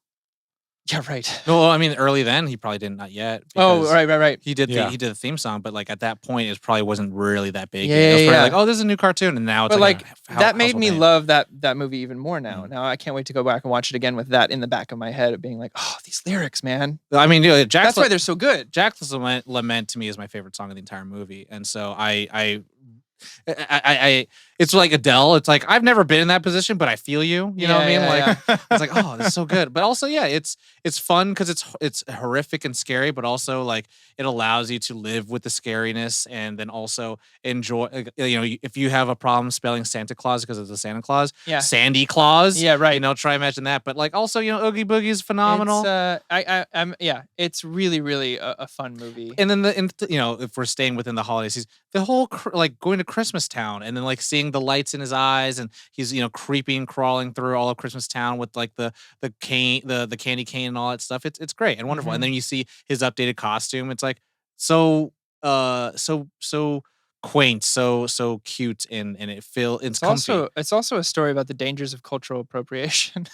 Yeah, right. No, I mean early then he probably didn't, not yet. Oh, because right. He did Yeah. he did the theme song, but like at that point it probably wasn't really that big. Yeah, It was yeah, probably yeah. like, oh, this is a new cartoon, and now it's But like, that made me household name. love that movie even more now. Mm. Now I can't wait to go back and watch it again with that in the back of my head of being like, oh, these lyrics, man. I mean, Jack's That's why they're so good. Jack's Lament to me is my favorite song of the entire movie, and so I it's like Adele. It's like I've never been in that position, but I feel you. You know what I mean? Yeah, Like it's like, oh, this is so good. But also, yeah, it's fun because it's horrific and scary, but also like it allows you to live with the scariness and then also enjoy. If you have a problem spelling Santa Claus because of the Santa Claus, Yeah. Sandy Claus, Yeah, right. try imagine that. But like also, Oogie Boogie is phenomenal. It's really, really a fun movie. And then if we're staying within the holiday season, the whole like going to Christmas Town and then like seeing the lights in his eyes, and he's creeping, crawling through all of Christmas Town with like the cane, the candy cane and all that stuff. It's great and wonderful. Mhm. And then you see his updated costume. It's like so quaint, so cute, and it's comfy. It's also a story about the dangers of cultural appropriation.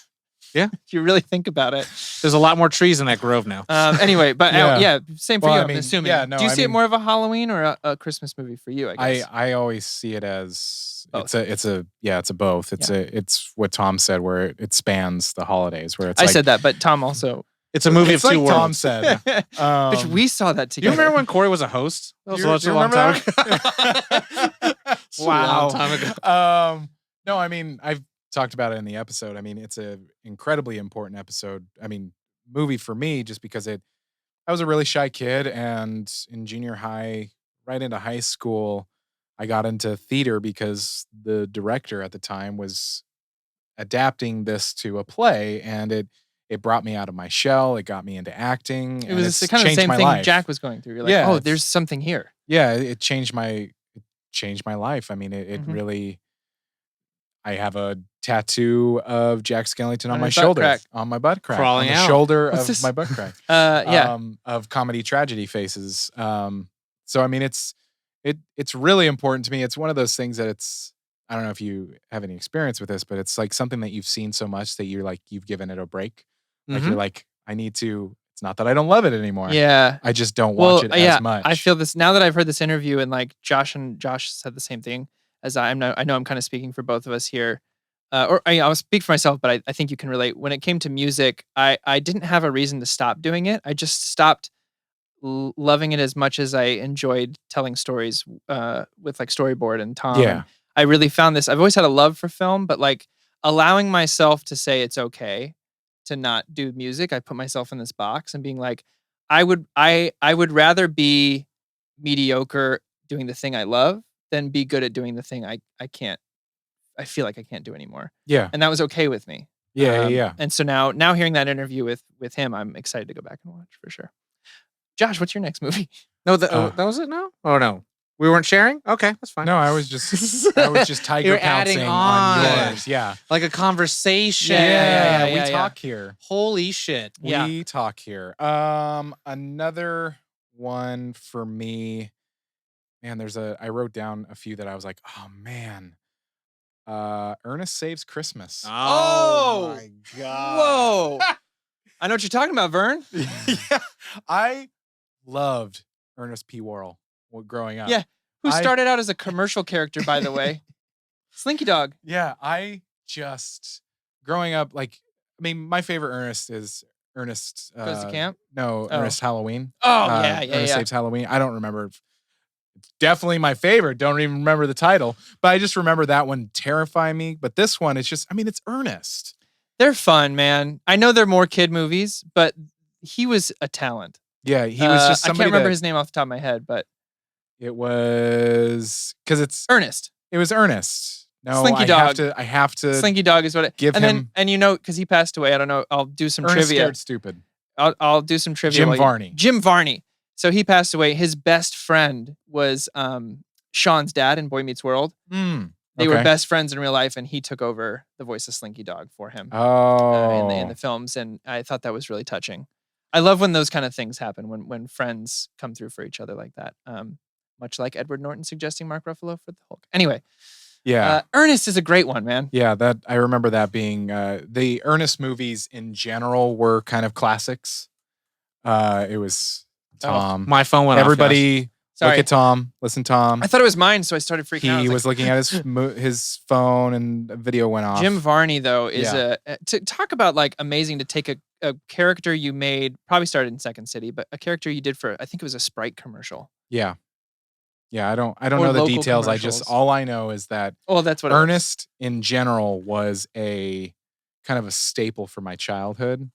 Yeah. If you really think about it. There's a lot more trees in that grove now. Anyway, but Yeah. same for Well, you. I I'm mean, assuming. yeah, no, Do you I see it mean- more of a Halloween or a Christmas movie for you? I guess. I always see it as Both. it's a both. It's what Tom said, where it spans the holidays, where it's I like, said that, but Tom also. It's a movie it's of two like Tom worlds. said. Which we saw that Do you together. remember when Corey was a host? That was You- such you a long time remember ago. Wow. A long time ago. No, I mean, I've talked about it in the episode. I mean, it's an incredibly important episode. I mean, movie for me, just because I was a really shy kid, and in junior high, right into high school, I got into theater because the director at the time was adapting this to a play, and it brought me out of my shell. It got me into acting. It and was it's kind of the changed same my thing life. Jack was going through. You're like, Yeah, oh, it's- there's something here. Yeah, it changed my life. I mean, it Mhm. really. I have a tattoo of Jack Skellington on On my his butt shoulder, crack. on my butt crack, Crawling on the out. shoulder What's of this? my butt crack. Yeah. Of comedy tragedy faces. So I mean, it's really important to me. It's one of those things that I don't know if you have any experience with this, but it's like something that you've seen so much that you've given it a break. Like Mhm. you're like, I need to. It's not that I don't love it anymore. Yeah. I just don't watch it yeah, as much. I feel this now that I've heard this interview, and like Josh said the same thing as I know I'm kind of speaking for both of us here. I'll speak for myself, but I think you can relate. When it came to music, I didn't have a reason to stop doing it. I just stopped loving it as much as I enjoyed telling stories with like Storyboard and Tom. Yeah. And I really found this. I've always had a love for film, but like allowing myself to say it's okay to not do music, I put myself in this box and being like, I would rather be mediocre doing the thing I love than be good at doing the thing I feel like I can't do anymore. Yeah. And that was okay with me. Yeah. And so now hearing that interview with him, I'm excited to go back and watch for sure. Josh, what's your next movie? No, that was it. No. Oh no, we weren't sharing. Okay, that's fine. No, I was just tiger You're adding pouncing on. on yours. Yeah. Like a conversation. Yeah, we talk here. Holy shit. Yeah. We talk here. Another one for me. Man, I wrote down a few that I was like, oh man. Ernest Saves Christmas. Oh, my god. Whoa. I know what you're talking about, Vern. Yeah. I loved Ernest P. Worrell growing up. Yeah. Who I- started out as a commercial character, by the way. Slinky Dog. Yeah, I just growing up, like, I mean, my favorite Ernest is Ernest Goes to camp? No, Oh. Ernest Halloween. Oh, Ernest Saves Halloween. I don't remember. It's definitely my favorite. Don't even remember the title, but I just remember that one terrifying me. But this one, it's just, I mean, it's Ernest. They're fun, man. I know they're more kid movies, but he was a talent. Yeah, he was just I somebody. can't remember his name off the top of my head, but It was because Ernest. it was Ernest. No, Slinky I Dog. have to Slinky Dog is what it. give and him- then and you know because he passed away. I don't know. I'll do some Ernest trivia. Scared Stupid. I'll do some trivia. Jim while you- Varney. Jim Varney. So he passed away. His best friend was Sean's dad in Boy Meets World. They were Okay. best friends in real life, and he took over the voice of Slinky Dog for him Oh, in the films. And I thought that was really touching. I love when those kind of things happen when friends come through for each other like that. Much like Edward Norton suggesting Mark Ruffalo for the Hulk. Anyway, yeah. Ernest is a great one, man. Yeah, that I remember that being the Ernest movies in general were kind of classics. It was Tom. My phone went off. Everybody Sorry. look at Tom. Listen, Tom. I thought it was mine, so I started freaking out. I He like, was looking at his phone and a video went off. Jim Varney, though, is Yeah. to talk about like amazing to take a character you made, probably started in Second City, but a character you did for, I think it was a Sprite commercial. Yeah. Yeah, I don't Or know the local details. commercials. All I know is that Oh, that's what it was. Ernest in general was a kind of a staple for my childhood.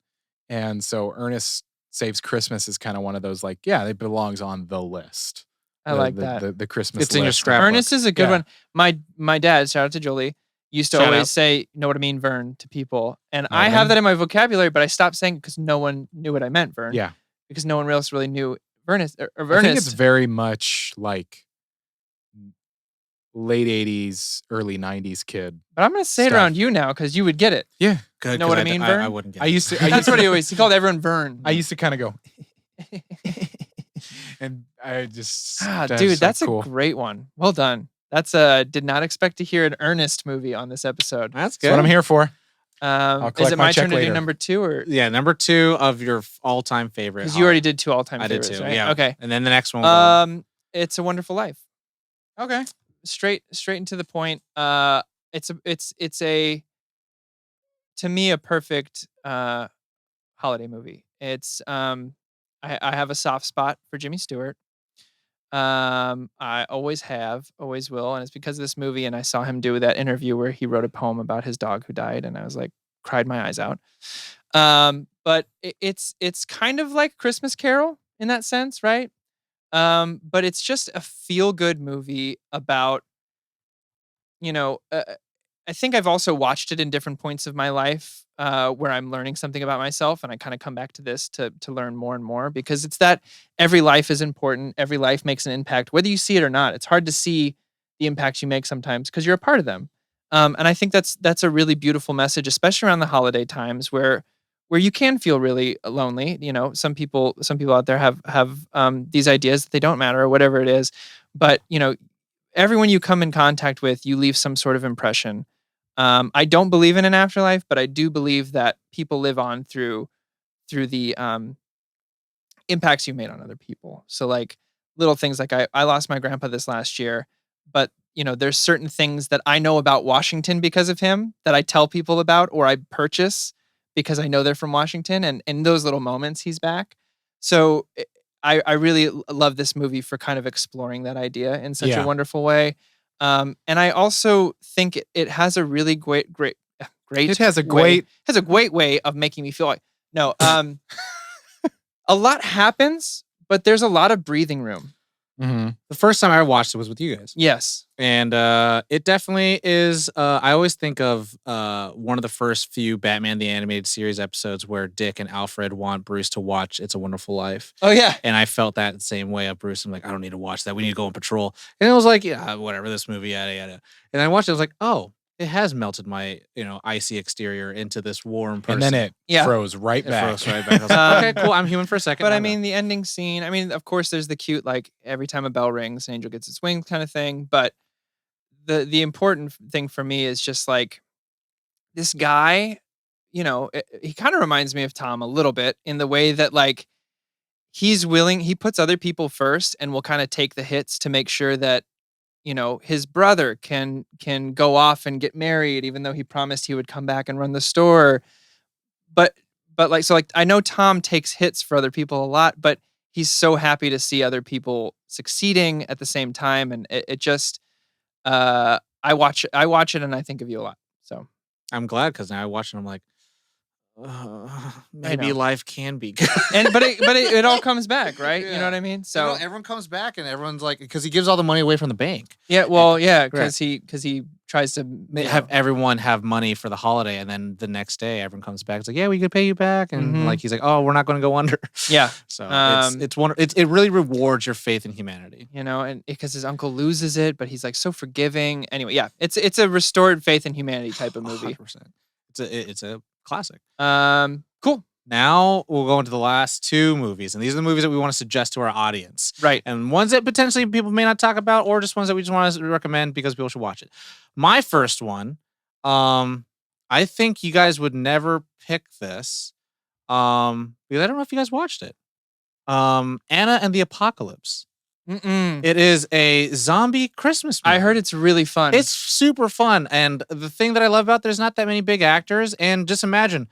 And so Ernest Saves Christmas is kind of one of those like, yeah, it belongs on the list. I like that. The Christmas It's in your list. scrapbook. Ernest is a good Yeah. one. My dad, shout out to Jolie, used to Shout always out. say, "Know what I mean, Vern," to people, and Know what I I have mean? that in my vocabulary, but I stopped saying it because no one knew what I meant, Vern. Yeah. because no one else really knew Ernest. Or I think it's Ernest. very much like late 80s, early 90s kid. But I'm gonna say it stuff. around you now because you would get it. Yeah. Good, Know what 'cause I mean, I Vern? wouldn't get I it. used to That's what he called everyone Vern. I used to kind of go and I just Dude, like, that's cool. a great one. Well done. That's did not expect to hear an Ernest movie on this episode. That's That's good. what I'm here for. Is collect it my my check turn to do later. number 2 or Yeah, number 2 of your all-time favorite. because you already did 2 all-time I did favorites, too. right? Yeah. Okay. And then the next one. will It's a Wonderful Life. Okay. Straight and to the point. It's a to me a perfect holiday movie. It's I have a soft spot for Jimmy Stewart. I always have, always will, and it's because of this movie. And I saw him do that interview where he wrote a poem about his dog who died, and I was like, cried my eyes out. But it's kind of like Christmas Carol in that sense, right? But it's just a feel-good movie about, I think I've also watched it in different points of my life where I'm learning something about myself, and I kind of come back to this to learn more and more because it's that every life is important. Every life makes an impact, whether you see it or not. It's hard to see the impacts you make sometimes because you're a part of them. And I think that's a really beautiful message, especially around the holiday times where you can feel really lonely. You know, some people out there have these ideas that they don't matter or whatever it is, but you know, everyone you come in contact with, you leave some sort of impression. I don't believe in an afterlife, but I do believe that people live on through the impacts you made on other people. So like little things like I lost my grandpa this last year, but you know, there's certain things that I know about Washington because of him that I tell people about or I purchase because I know they're from Washington, and in those little moments he's back. So I really love this movie for kind of exploring that idea in such a wonderful way. And I also think it has a really great It has a great way of making me feel like no. A lot happens, but there's a lot of breathing room. Mm-hmm. The first time I watched it was with you guys. Yes. And it definitely is. I always think of one of the first few Batman the Animated Series episodes where Dick and Alfred want Bruce to watch It's a Wonderful Life. Oh, yeah. And I felt that the same way of Bruce. I'm like, I don't need to watch that. We need to go on patrol. And it was like, yeah, whatever, this movie, yada, yada. And I watched it. I was like, oh, it has melted my, icy exterior into this warm person. And then it froze right back. I was like, okay, cool. I'm human for a second. But I mean, the ending scene, of course, there's the cute, like, every time a bell rings, an angel gets its wings kind of thing. But the important thing for me is just like this guy, he kind of reminds me of Tom a little bit in the way that, like, he puts other people first and will kind of take the hits to make sure that, his brother can go off and get married, even though he promised he would come back and run the store. But I know Tom takes hits for other people a lot, but he's so happy to see other people succeeding at the same time. And it just, I watch it and I think of you a lot. So I'm glad, because now I watch it and I'm like, maybe life can be good. but it all comes back, right? Yeah. You know what I mean? So everyone comes back and everyone's like, because he gives all the money away from the bank. Yeah, well, yeah, because he tries to have everyone have money for the holiday, and then the next day everyone comes back. It's like, yeah, we could pay you back, and like he's like, oh, we're not going to go under. Yeah. So it really rewards your faith in humanity. And because his uncle loses it, but he's like so forgiving. Anyway, yeah, it's a restored faith in humanity type of movie. 100%. It's a classic. Cool. Now we'll go into the last two movies, and these are the movies that we want to suggest to our audience. Right. And ones that potentially people may not talk about, or just ones that we just want to recommend because people should watch it. My first one, I think you guys would never pick this, because I don't know if you guys watched it. Anna and the Apocalypse. Mm-mm. It is a zombie Christmas movie. I heard it's really fun. It's super fun. And the thing that I love about there's not that many big actors. And just imagine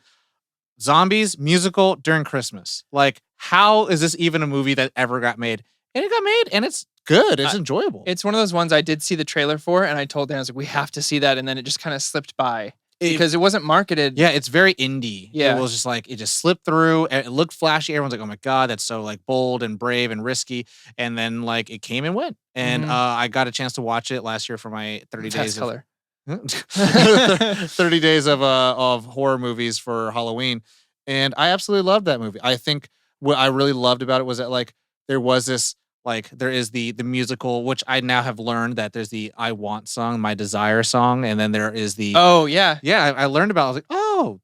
zombies musical during Christmas. Like, how is this even a movie that ever got made? And it got made, and it's good. It's enjoyable. It's one of those ones I did see the trailer for, and I told Dan, I was like, we have to see that. And then it just kind of slipped by. Because it wasn't marketed. Yeah, it's very indie. Yeah. It was just like, it just slipped through. And it looked flashy. Everyone's like, oh my God, that's so like bold and brave and risky. And then like it came and went. And I got a chance to watch it last year for my 30 days. Color. 30 days of horror movies for Halloween. And I absolutely loved that movie. I think what I really loved about it was that like there was this, like there is the musical, which I now have learned that there's the I Want song, My Desire song, and then there is the I learned about it. I was like, oh,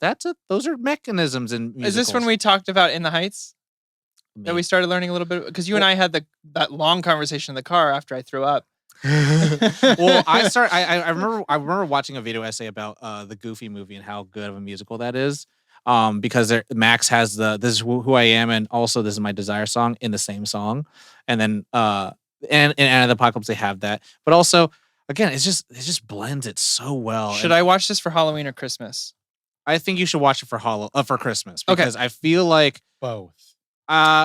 those are mechanisms in musicals. Is this when we talked about In the Heights? Maybe. That we started learning a little bit, because you and I had that long conversation in the car after I threw up. Well, I remember watching a video essay about the Goofy movie and how good of a musical that is. Because Max has this is who I am, and also this is My Desire song in the same song, and then and in the Apocalypse they have that, but also again it just blends it so well. Should I watch this for Halloween or Christmas? I think you should watch it for Christmas, because I feel like both.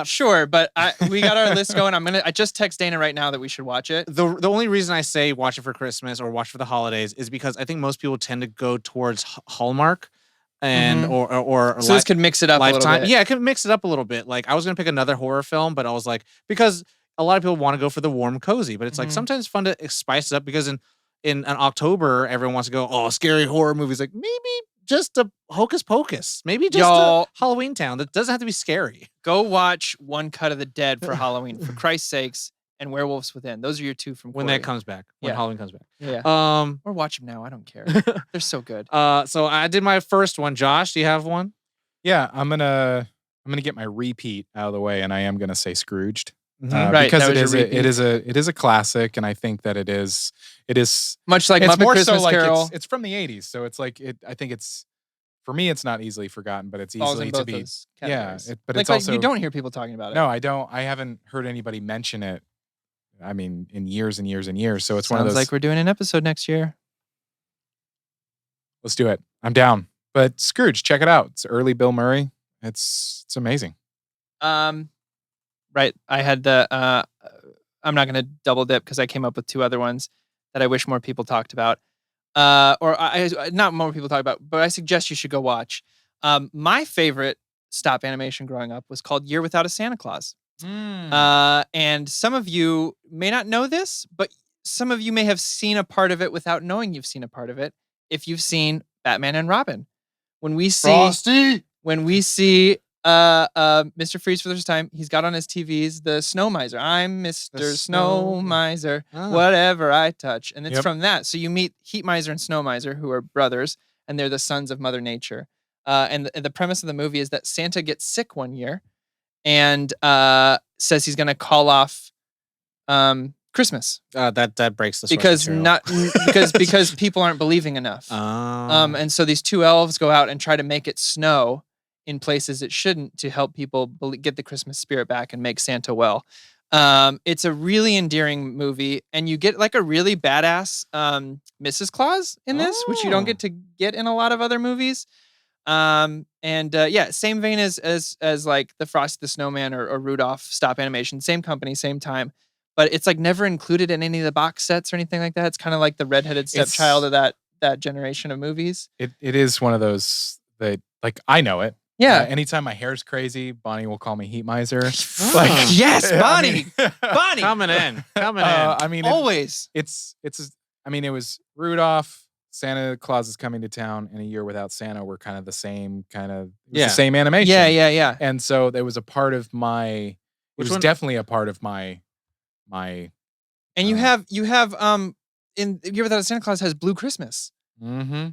Sure, but we got our list going. I just text Dana right now that we should watch it. The only reason I say watch it for Christmas or watch it for the holidays is because I think most people tend to go towards Hallmark. And or so this could mix it up Lifetime. A little bit. Yeah, it could mix it up a little bit. Like I was gonna pick another horror film, but I was like, because a lot of people want to go for the warm cozy, but it's like sometimes fun to spice it up, because in October everyone wants to go, oh, scary horror movies. Like maybe just a Hocus Pocus, maybe just a Halloween Town that doesn't have to be scary. Go watch One Cut of the Dead for Halloween, for Christ's sakes. and Werewolves Within. Those are your two from when Corey. that comes back. When Yeah. Halloween comes back. Yeah. Or watch them now. I don't care. They're so good. So I did my first one. Josh, do you have one? Yeah, I'm gonna get my repeat out of the way, and I am gonna say Scrooged. Right, Because that it was your it is a classic, and I think that it is Much like it's Muppet more Christmas so like Carol. it's from the 80s, so it's like I think it's, for me, it's not easily forgotten, but it's falls easily in to both be. those Yeah, categories. but like, it's also, you don't hear people talking about it. no, I don't. I haven't heard anybody mention it. I mean, in years and years and years. So it's Sounds one of those. like we're doing an episode next year. Let's do it. I'm down. But Scrooge, check it out. It's early Bill Murray. It's amazing. Right. I had the. I'm not going to double dip because I came up with two other ones that I wish more people talked about. Not more people talk about, but I suggest you should go watch. My favorite stop animation growing up was called Year Without a Santa Claus. And some of you may not know this, but some of you may have seen a part of it without knowing you've seen a part of it. If you've seen Batman and Robin, when we see Mr. Freeze for the first time, he's got on his TVs the Snow Miser. I'm Mr. Snow Miser, whatever I touch. And it's from that. So you meet Heat Miser and Snow Miser, who are brothers, and they're the sons of Mother Nature. And the premise of the movie is that Santa gets sick one year and says he's going to call off Christmas. That breaks the source because material. because people aren't believing enough. And so these two elves go out and try to make it snow in places it shouldn't to help people get the Christmas spirit back and make Santa well. It's a really endearing movie, and you get like a really badass Mrs. Claus in this, which you don't get to get in a lot of other movies. Same vein as like the Frosty the Snowman or Rudolph stop animation, same company, same time, but it's like never included in any of the box sets or anything like that. It's kind of like the redheaded stepchild of that generation of movies. It is one of those that, like, I know it. Yeah. Anytime my hair's crazy, Bonnie will call me Heat Miser. Like, yes, Bonnie, Bonnie, coming in. I mean, always. It was Rudolph, Santa Claus is coming to town, and A Year Without Santa were kind of the same the same animation. Yeah. And so there was a part of my. Definitely a part of my. And you have in Year Without a Santa Claus has Blue Christmas. Mm-hmm.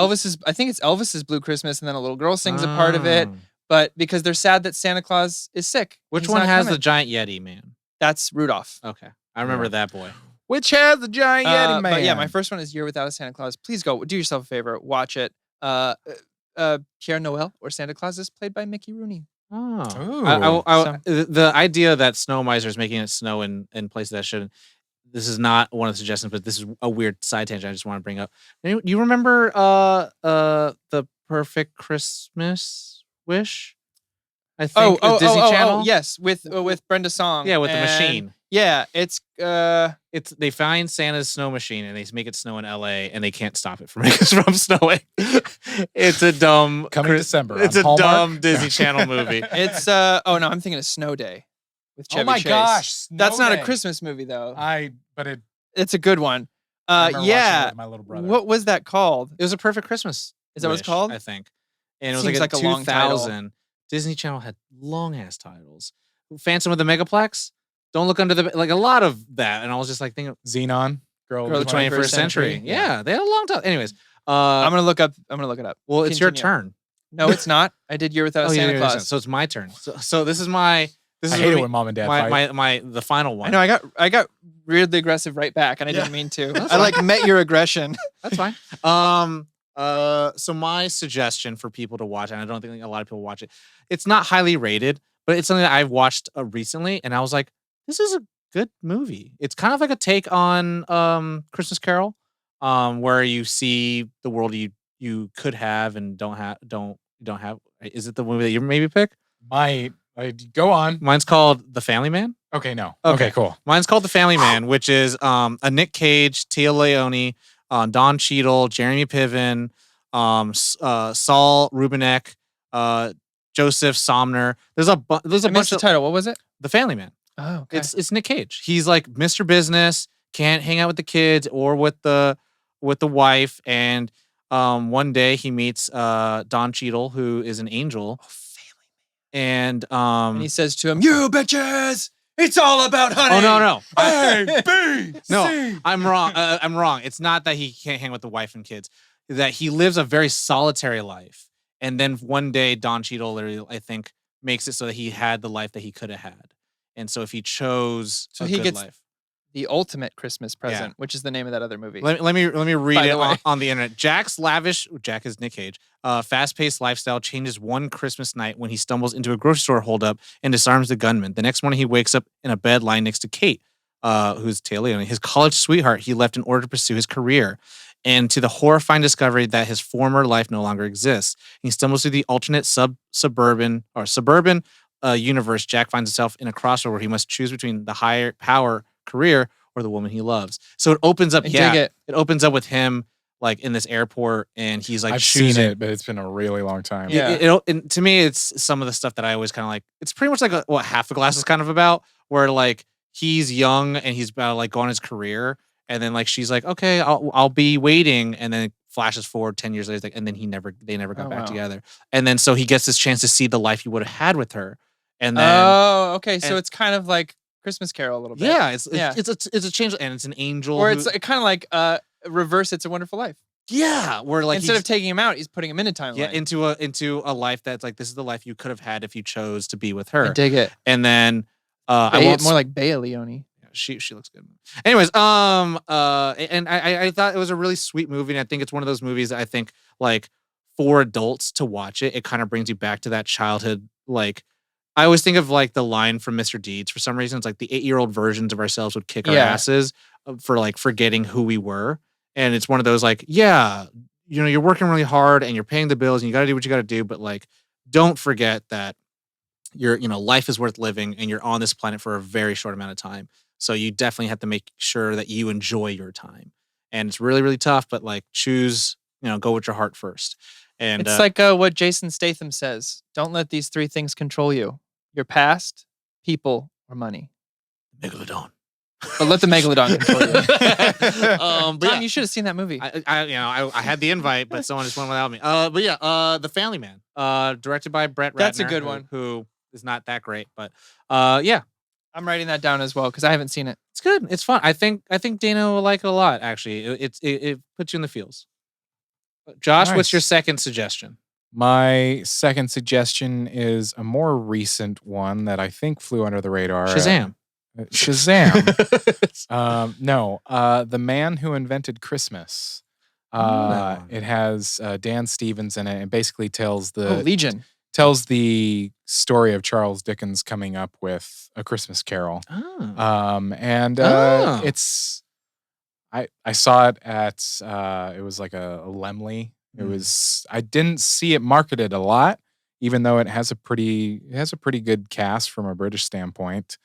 I think it's Elvis's Blue Christmas, and then a little girl sings a part of it. But because they're sad that Santa Claus is sick. Which one has the giant Yeti man? That's Rudolph. Okay, I remember that boy. Which has the giant Yeti man? But yeah, my first one is Year Without a Santa Claus. Please go do yourself a favor, watch it. Pierre Noel or Santa Claus is played by Mickey Rooney. The idea that Snow Miser is making it snow in places that shouldn't. This is not one of the suggestions, but this is a weird side tangent I just want to bring up. You remember the Perfect Christmas Wish? I think Disney Channel. Yes, with Brenda Song. Yeah, with the machine. Yeah, it's they find Santa's snow machine and they make it snow in LA and they can't stop it from snowing. It's a dumb December. It's a dumb Disney Channel movie. It's I'm thinking of Snow Day with Chevy Chase. Gosh, that's not a Christmas movie though. It's a good one. I remember watching it with my little brother. What was that called? It was A Perfect Christmas. Is that what it's called? I think. And it was Seems like a long title. 2000. Disney Channel had long ass titles. Phantom of the Megaplex. Don't look under the a lot of that. And I was just like thinking Xenon, Girl of the 21st century. Yeah, they had a long time. Anyways, I'm gonna look it up. Well, it's your turn. No, it's not. I did Year Without a Santa Claus. So it's my turn. So this is my. I hate it when mom and dad fight. The final one. I know. I got weirdly aggressive right back, and I didn't mean to. I met your aggression. That's fine. So my suggestion for people to watch, and I don't think a lot of people watch it. It's not highly rated, but it's something that I've watched recently, and I was like, this is a good movie. It's kind of like a take on Christmas Carol, where you see the world you could have and don't have. Is it the movie that you maybe pick? Go on. Mine's called The Family Man. Okay, no. Okay, cool. Mine's called The Family Man, which is a Nick Cage, Tia Leone, Don Cheadle, Jeremy Piven, Saul Rubinek, Joseph Somner. There's a bunch of title. What was it? The Family Man. Oh, okay. It's Nick Cage. He's like Mr. Business, can't hang out with the kids or with the wife, and one day he meets Don Cheadle, who is an angel. And he says to him, "You bitches, It's all about honey. Oh no. A, B, No, C. I'm wrong. I'm wrong. It's not that he can't hang with the wife and kids. That he lives a very solitary life, and then one day Don Cheadle literally, I think, makes it so that he had the life that he could have had, and so if he chose So a he good gets life. the ultimate Christmas present, which is the name of that other movie. Let me read By it the way. on the internet. Jack is Nick Cage. Fast-paced lifestyle changes one Christmas night when he stumbles into a grocery store holdup and disarms the gunman. The next morning, he wakes up in a bed lying next to Kate, who's Taylor Leone, his college sweetheart he left in order to pursue his career, and to the horrifying discovery that his former life no longer exists. He stumbles through the alternate suburban universe. Jack finds himself in a crossroad where he must choose between the higher power career or the woman he loves. So it opens up. I dig it. It opens up with him like in this airport, and he's like I've choosing. seen it, but it's been a really long time. Yeah. And to me, it's some of the stuff that I always kind of like. It's pretty much like what Half a Glass is kind of about, where like he's young and he's about to like go on his career, and then like she's like, okay, I'll be waiting, and then it flashes forward 10 years later, and then they never got back together, and then so he gets this chance to see the life he would have had with her, and then okay. So it's kind of like Christmas Carol a little bit. yeah, it's a change, and it's an angel, Or it's kind of like reverse It's a Wonderful Life. yeah, where like Instead of taking him out, he's putting him in a timeline. yeah into a life that's like this is the life you could have had if you chose to be with her, I dig it. and then I won't More like Bea Leone. She looks good. Anyways, and I thought it was a really sweet movie, and I think it's one of those movies that I think like for adults to watch it kind of brings you back to that childhood. Like I always think of like the line from Mr. Deeds for some reason. It's like the 8-year-old versions of ourselves would kick our asses for like forgetting who we were, and it's one of those like you're working really hard and you're paying the bills and you got to do what you got to do, but like don't forget that life is worth living and you're on this planet for a very short amount of time. So you definitely have to make sure that you enjoy your time. And it's really, really tough, but like choose, go with your heart first. And it's like what Jason Statham says. Don't let these 3 things control you. Your past, people, or money. Megalodon. But let the Megalodon control you. But Tom, yeah, you should have seen that movie. I had the invite, but someone just went without me. But yeah, The Family Man, directed by Brett Ratner. That's a good one. Who is not that great, but yeah. I'm writing that down as well because I haven't seen it. It's good. It's fun. I think Dana will like it a lot. Actually, it puts you in the feels. Josh, what's your second suggestion? My second suggestion is a more recent one that I think flew under the radar. Shazam. Shazam. No, The Man Who Invented Christmas. It has Dan Stevens in it, and basically tells Legion. Tells the story of Charles Dickens coming up with A Christmas Carol. It's I saw it at it was like a Lemley. It was I didn't see it marketed a lot, even though it has a pretty good cast from a British standpoint.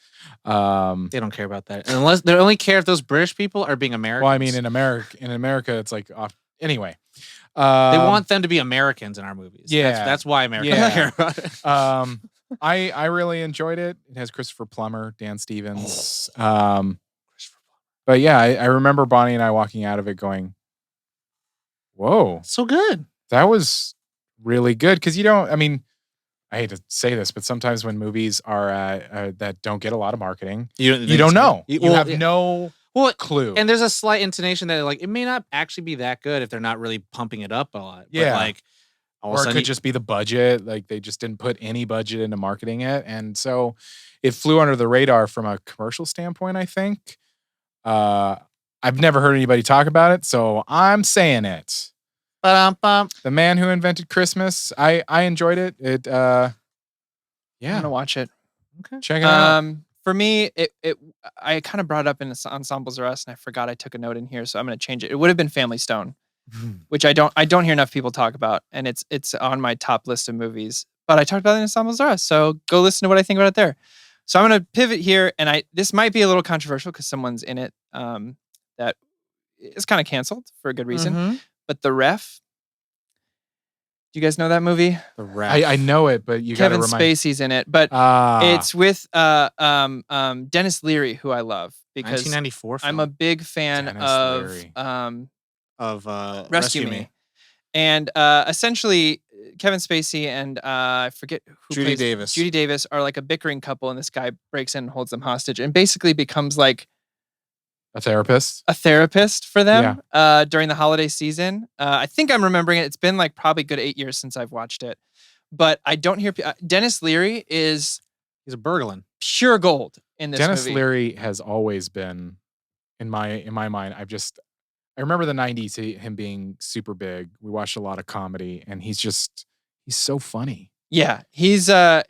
They don't care about that unless they only care if those British people are being Americans. Well, I mean, in America, it's like anyway. They want them to be Americans in our movies. Yeah, that's why Americans care about it. I really enjoyed it. It has Christopher Plummer, Dan Stevens. But yeah, I remember Bonnie and I walking out of it going, "Whoa, so good!" That was really good." Because I hate to say this, but sometimes when movies are that don't get a lot of marketing, you don't know. You have no clue. And there's a slight intonation that like it may not actually be that good if they're not really pumping it up a lot. Yeah. But like or it could just be the budget. Like they just didn't put any budget into marketing it. And so it flew under the radar from a commercial standpoint, I think. I've never heard anybody talk about it, so I'm saying it. Ba-dum-bum. The Man Who Invented Christmas. I enjoyed it. It I'm gonna watch it. Okay. Check it out. For me, I kind of brought it up in Ensembles Are Us, and I forgot I took a note in here, so I'm gonna change it. It would have been Family Stone, which I don't hear enough people talk about, and it's on my top list of movies. But I talked about it in Ensembles Are Us, so go listen to what I think about it there. So I'm gonna pivot here, and this might be a little controversial because someone's in it that is kind of canceled for a good reason. But The Ref. Do you guys know that movie? The Ref. I know it, but you got to Kevin remind. Spacey's in it, but it's with Dennis Leary, who I love because 1994 film. I'm a big fan Dennis Leary. of Rescue Rescue Me. And essentially, Kevin Spacey and I forget who Judy plays Davis. Judy Davis are like a bickering couple, and this guy breaks in and holds them hostage, and basically becomes like A therapist. a therapist for them during the holiday season. I think I'm remembering it. It's been like probably good 8 years since I've watched it, but I don't hear Dennis Leary is He's a burglar. pure gold in this Dennis movie. Leary has always been in my mind. I remember the 90s, him being super big. We watched a lot of comedy, and he's so funny. Yeah, he's I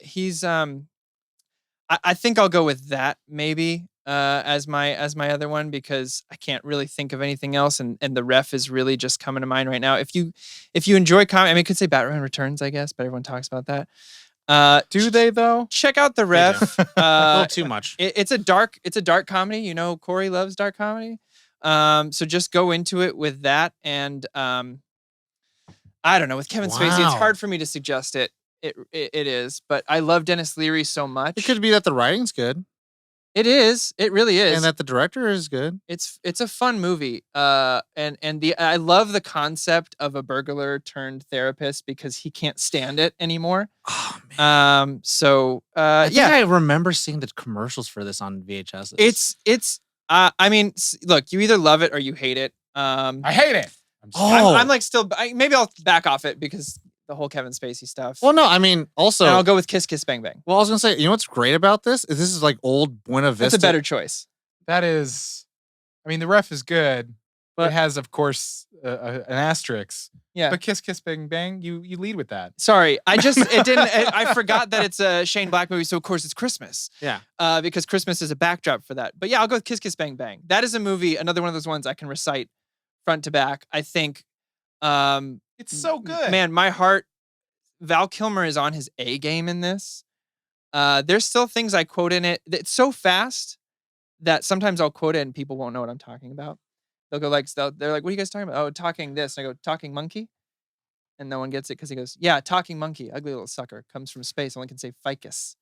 think I'll go with that maybe as my other one, because I can't really think of anything else, and the ref is really just coming to mind right now. If you enjoy comedy, I mean, I could say Batman Returns, I guess, but everyone talks about that. Do they though? Check out the ref. A little too much. It's a dark comedy. You know, Corey loves dark comedy. So just go into it with that, and I don't know, with Kevin Spacey, it's Wow. hard for me to suggest it. It is, but I love Dennis Leary so much. It could be that the writing's good It is. It really is. and that the director is good. It's a fun movie. And I love the concept of a burglar turned therapist because he can't stand it anymore. Oh man. I think Yeah, I remember seeing the commercials for this on VHS. it's. I mean, look, you either love it or you hate it. I hate it. I'm like still. Maybe I'll back off it because the whole Kevin Spacey stuff. Well, no, I mean, also, and I'll go with Kiss Kiss Bang Bang. well, I was gonna say, you know what's great about this? Is this is like old Buena Vista. That's a better choice. That is, I mean, the ref is good, but But- it has, of course, an asterisk. Yeah. But Kiss Kiss Bang Bang, you lead with that. Sorry, I forgot that it's a Shane Black movie, so of course it's Christmas. Yeah. Because Christmas is a backdrop for that. But yeah, I'll go with Kiss Kiss Bang Bang. That is a movie, another one of those ones I can recite front to back. I think, It's so good. man, my heart. Val Kilmer is on his A game in this. There's still things I quote in it. It's so fast that sometimes I'll quote it and people won't know what I'm talking about. They'll go like, they're like, "What are you guys talking about?" "Oh, talking this." And I go, "Talking monkey," and no one gets it because he goes, "Yeah, talking monkey, ugly little sucker, comes from space. Only can say ficus."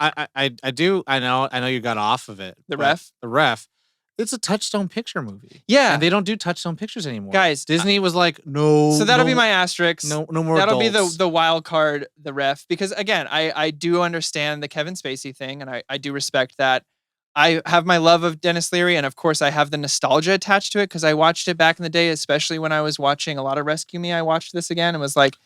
I do. I know you got off of it. The but ref? The ref. It's a Touchstone picture movie. Yeah, And they don't do Touchstone pictures anymore. Guys, Disney was like, no. so that'll no, be my asterisk. no more That'll adults. be the wild card, the ref, because again, I do understand the Kevin Spacey thing, and I do respect that. I have my love of Dennis Leary, and of course, I have the nostalgia attached to it because I watched it back in the day, especially when I was watching a lot of Rescue Me. I watched this again and was like,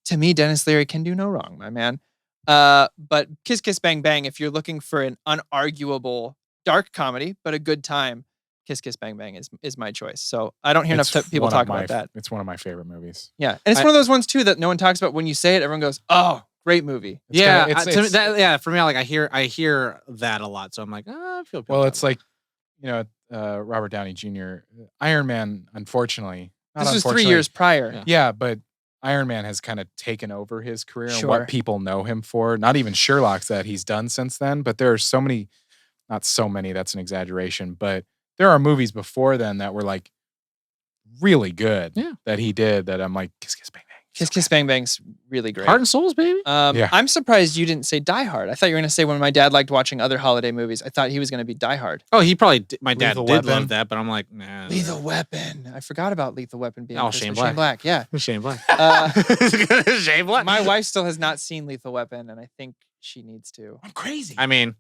to me, Dennis Leary can do no wrong, my man. But Kiss Kiss Bang Bang, if you're looking for an unarguable dark comedy but a good time, Kiss Kiss Bang Bang is my choice. So I don't hear enough people one of talk my- about that. It's one of my favorite movies. Yeah, and it's one of those ones too that no one talks about. When you say it, everyone goes, "Oh, great movie." It's Yeah, kinda- to me, for me, like I hear that a lot, so I'm like, I feel. Well, it's like, Robert Downey Jr. Iron Man, unfortunately. not This was 3 unfortunately- years prior. Yeah. Yeah, but Iron Man has kind of taken over his career and Sure. what people know him for. Not even Sherlock's that he's done since then, but there are so many, not so many, that's an exaggeration, but there are movies before then that were like really good Yeah. that he did that I'm like, Kiss Kiss Bang Bang. Kiss Kiss Bang Bang's really great. Heart and Souls, baby. Yeah. I'm surprised you didn't say Die Hard. I thought you were going to say when my dad liked watching other holiday movies. I thought he was going to be Die Hard. Oh, he probably. My dad Lethal did Weapon. love that, but I'm like, nah. Lethal Weapon. I forgot about Lethal Weapon being Oh, Christmas. Shane Black. Yeah. Shane Black. Uh, Shane Black. my wife still has not seen Lethal Weapon, and I think she needs to. I'm crazy. I mean,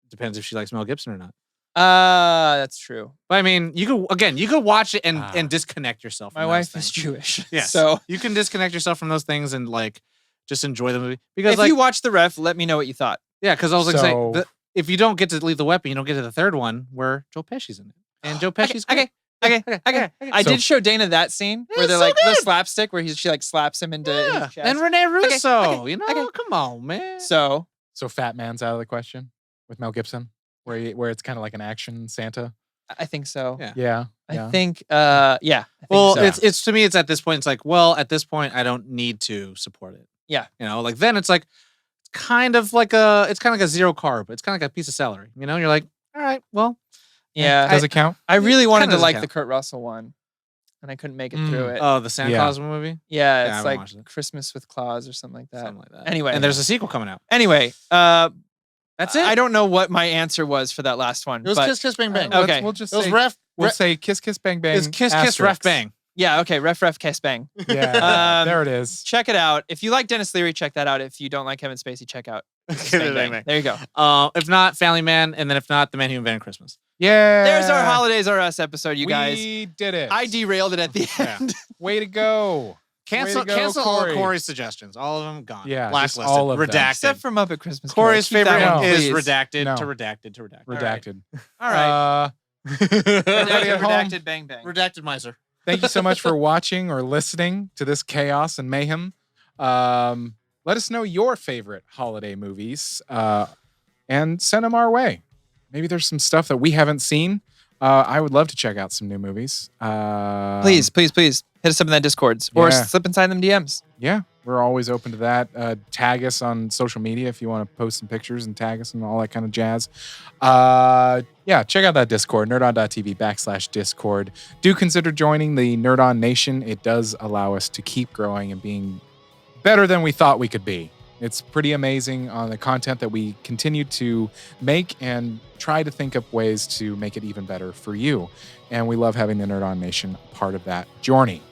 depends if she likes Mel Gibson or not. That's true. But I mean, you could watch it and Ah. and disconnect yourself. My from wife those is things. Jewish. Yes. So You can disconnect yourself from those things and like just enjoy the movie because if like you watch The Ref, let me know what you thought. yeah, because I was like saying So- if you don't get to Lethal Weapon, you don't get to the third one where Joe Pesci's in it, and Joe Pesci's Okay. great. Okay. I So- did show Dana that scene where Yeah, they're so like the good. slapstick where she like slaps him into Yeah. his chest. And Rene Russo, okay, you know, okay. come on, man. So So Fat Man's out of the question with Mel Gibson, where it's kind of like an action Santa. I think so. Yeah. Yeah. I think yeah. I think Well, so. it's to me, it's at this point, it's like, well, at this point, I don't need to support it. Yeah. You know, like then it's like, it's kind of like a zero carb. It's kind of like a piece of celery. You know, you're like, all right, well, yeah. Does it count? I really wanted kinda to doesn't like count. the Kurt Russell one, and I couldn't make it through it. oh, the Santa Yeah. Claus movie, yeah, I it's haven't like watched it. Christmas with Claus or something like that. something like that. Anyway. and there's a sequel coming out. Anyway, That's it. I don't know what my answer was for that last one. It was but Kiss Kiss Bang Bang. Okay. We'll just It was say ref. we'll say Kiss Kiss Bang Bang. It's kiss, kiss, ref, asterisk. bang. Yeah, okay. Ref Kiss Bang. Yeah, there it is. Check it out. If you like Dennis Leary, check that out. If you don't like Kevin Spacey, check out Kiss Bang Bang. There you go. If not, Family Man, and then if not, The Man Who Invented Christmas. Yeah. There's our Holidays Are Us episode, you guys. We did it. I derailed it at the end. Way to go. Cancel, Way to go, cancel all Corey. of Corey's suggestions. All of them gone. Yeah, just Blacklisted. all of them. redacted. Except for Muppet Christmas. Corey's Carol. Keep favorite that one, is please. redacted No. to redacted to redacted. Redacted. All right. Everybody at home, Redacted Bang Bang. Redacted miser. thank you so much for watching or listening to this chaos and mayhem. Let us know your favorite holiday movies and send them our way. Maybe there's some stuff that we haven't seen. I would love to check out some new movies. Please hit us up in that Discords or Yeah. slip inside them DMs. Yeah, we're always open to that. Tag us on social media if you want to post some pictures and tag us and all that kind of jazz. Yeah, check out that Discord, nerdon.tv/Discord. Do consider joining the Nerd On Nation. It does allow us to keep growing and being better than we thought we could be. It's pretty amazing on the content that we continue to make and try to think up ways to make it even better for you. And we love having the Nerd On Nation part of that journey.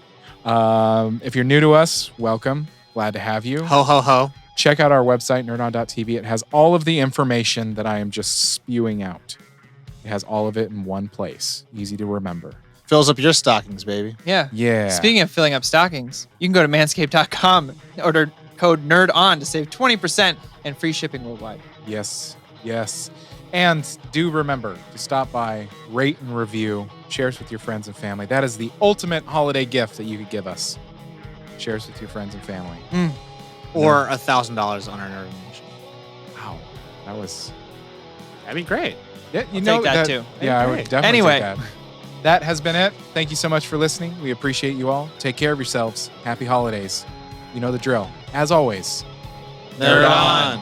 If you're new to us, welcome. Glad to have you. Ho, ho, ho. Check out our website, nerdon.tv. It has all of the information that I am just spewing out. It has all of it in one place. Easy to remember. Fills up your stockings, baby. Yeah. Yeah. Speaking of filling up stockings, you can go to manscaped.com, order code NERDON to save 20% and free shipping worldwide. Yes. And do remember to stop by, rate and review, share us with your friends and family. That is the ultimate holiday gift that you could give us. Share us with your friends and family. Or $1,000 on our Nerd Nation. Wow. That was... That'd be great. Yeah, you I'll know take that too. Yeah, I would Great. definitely Anyway. take that. That has been it. Thank you so much for listening. We appreciate you all. Take care of yourselves. Happy holidays. You know the drill. As always, Nerd on.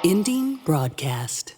Ending broadcast.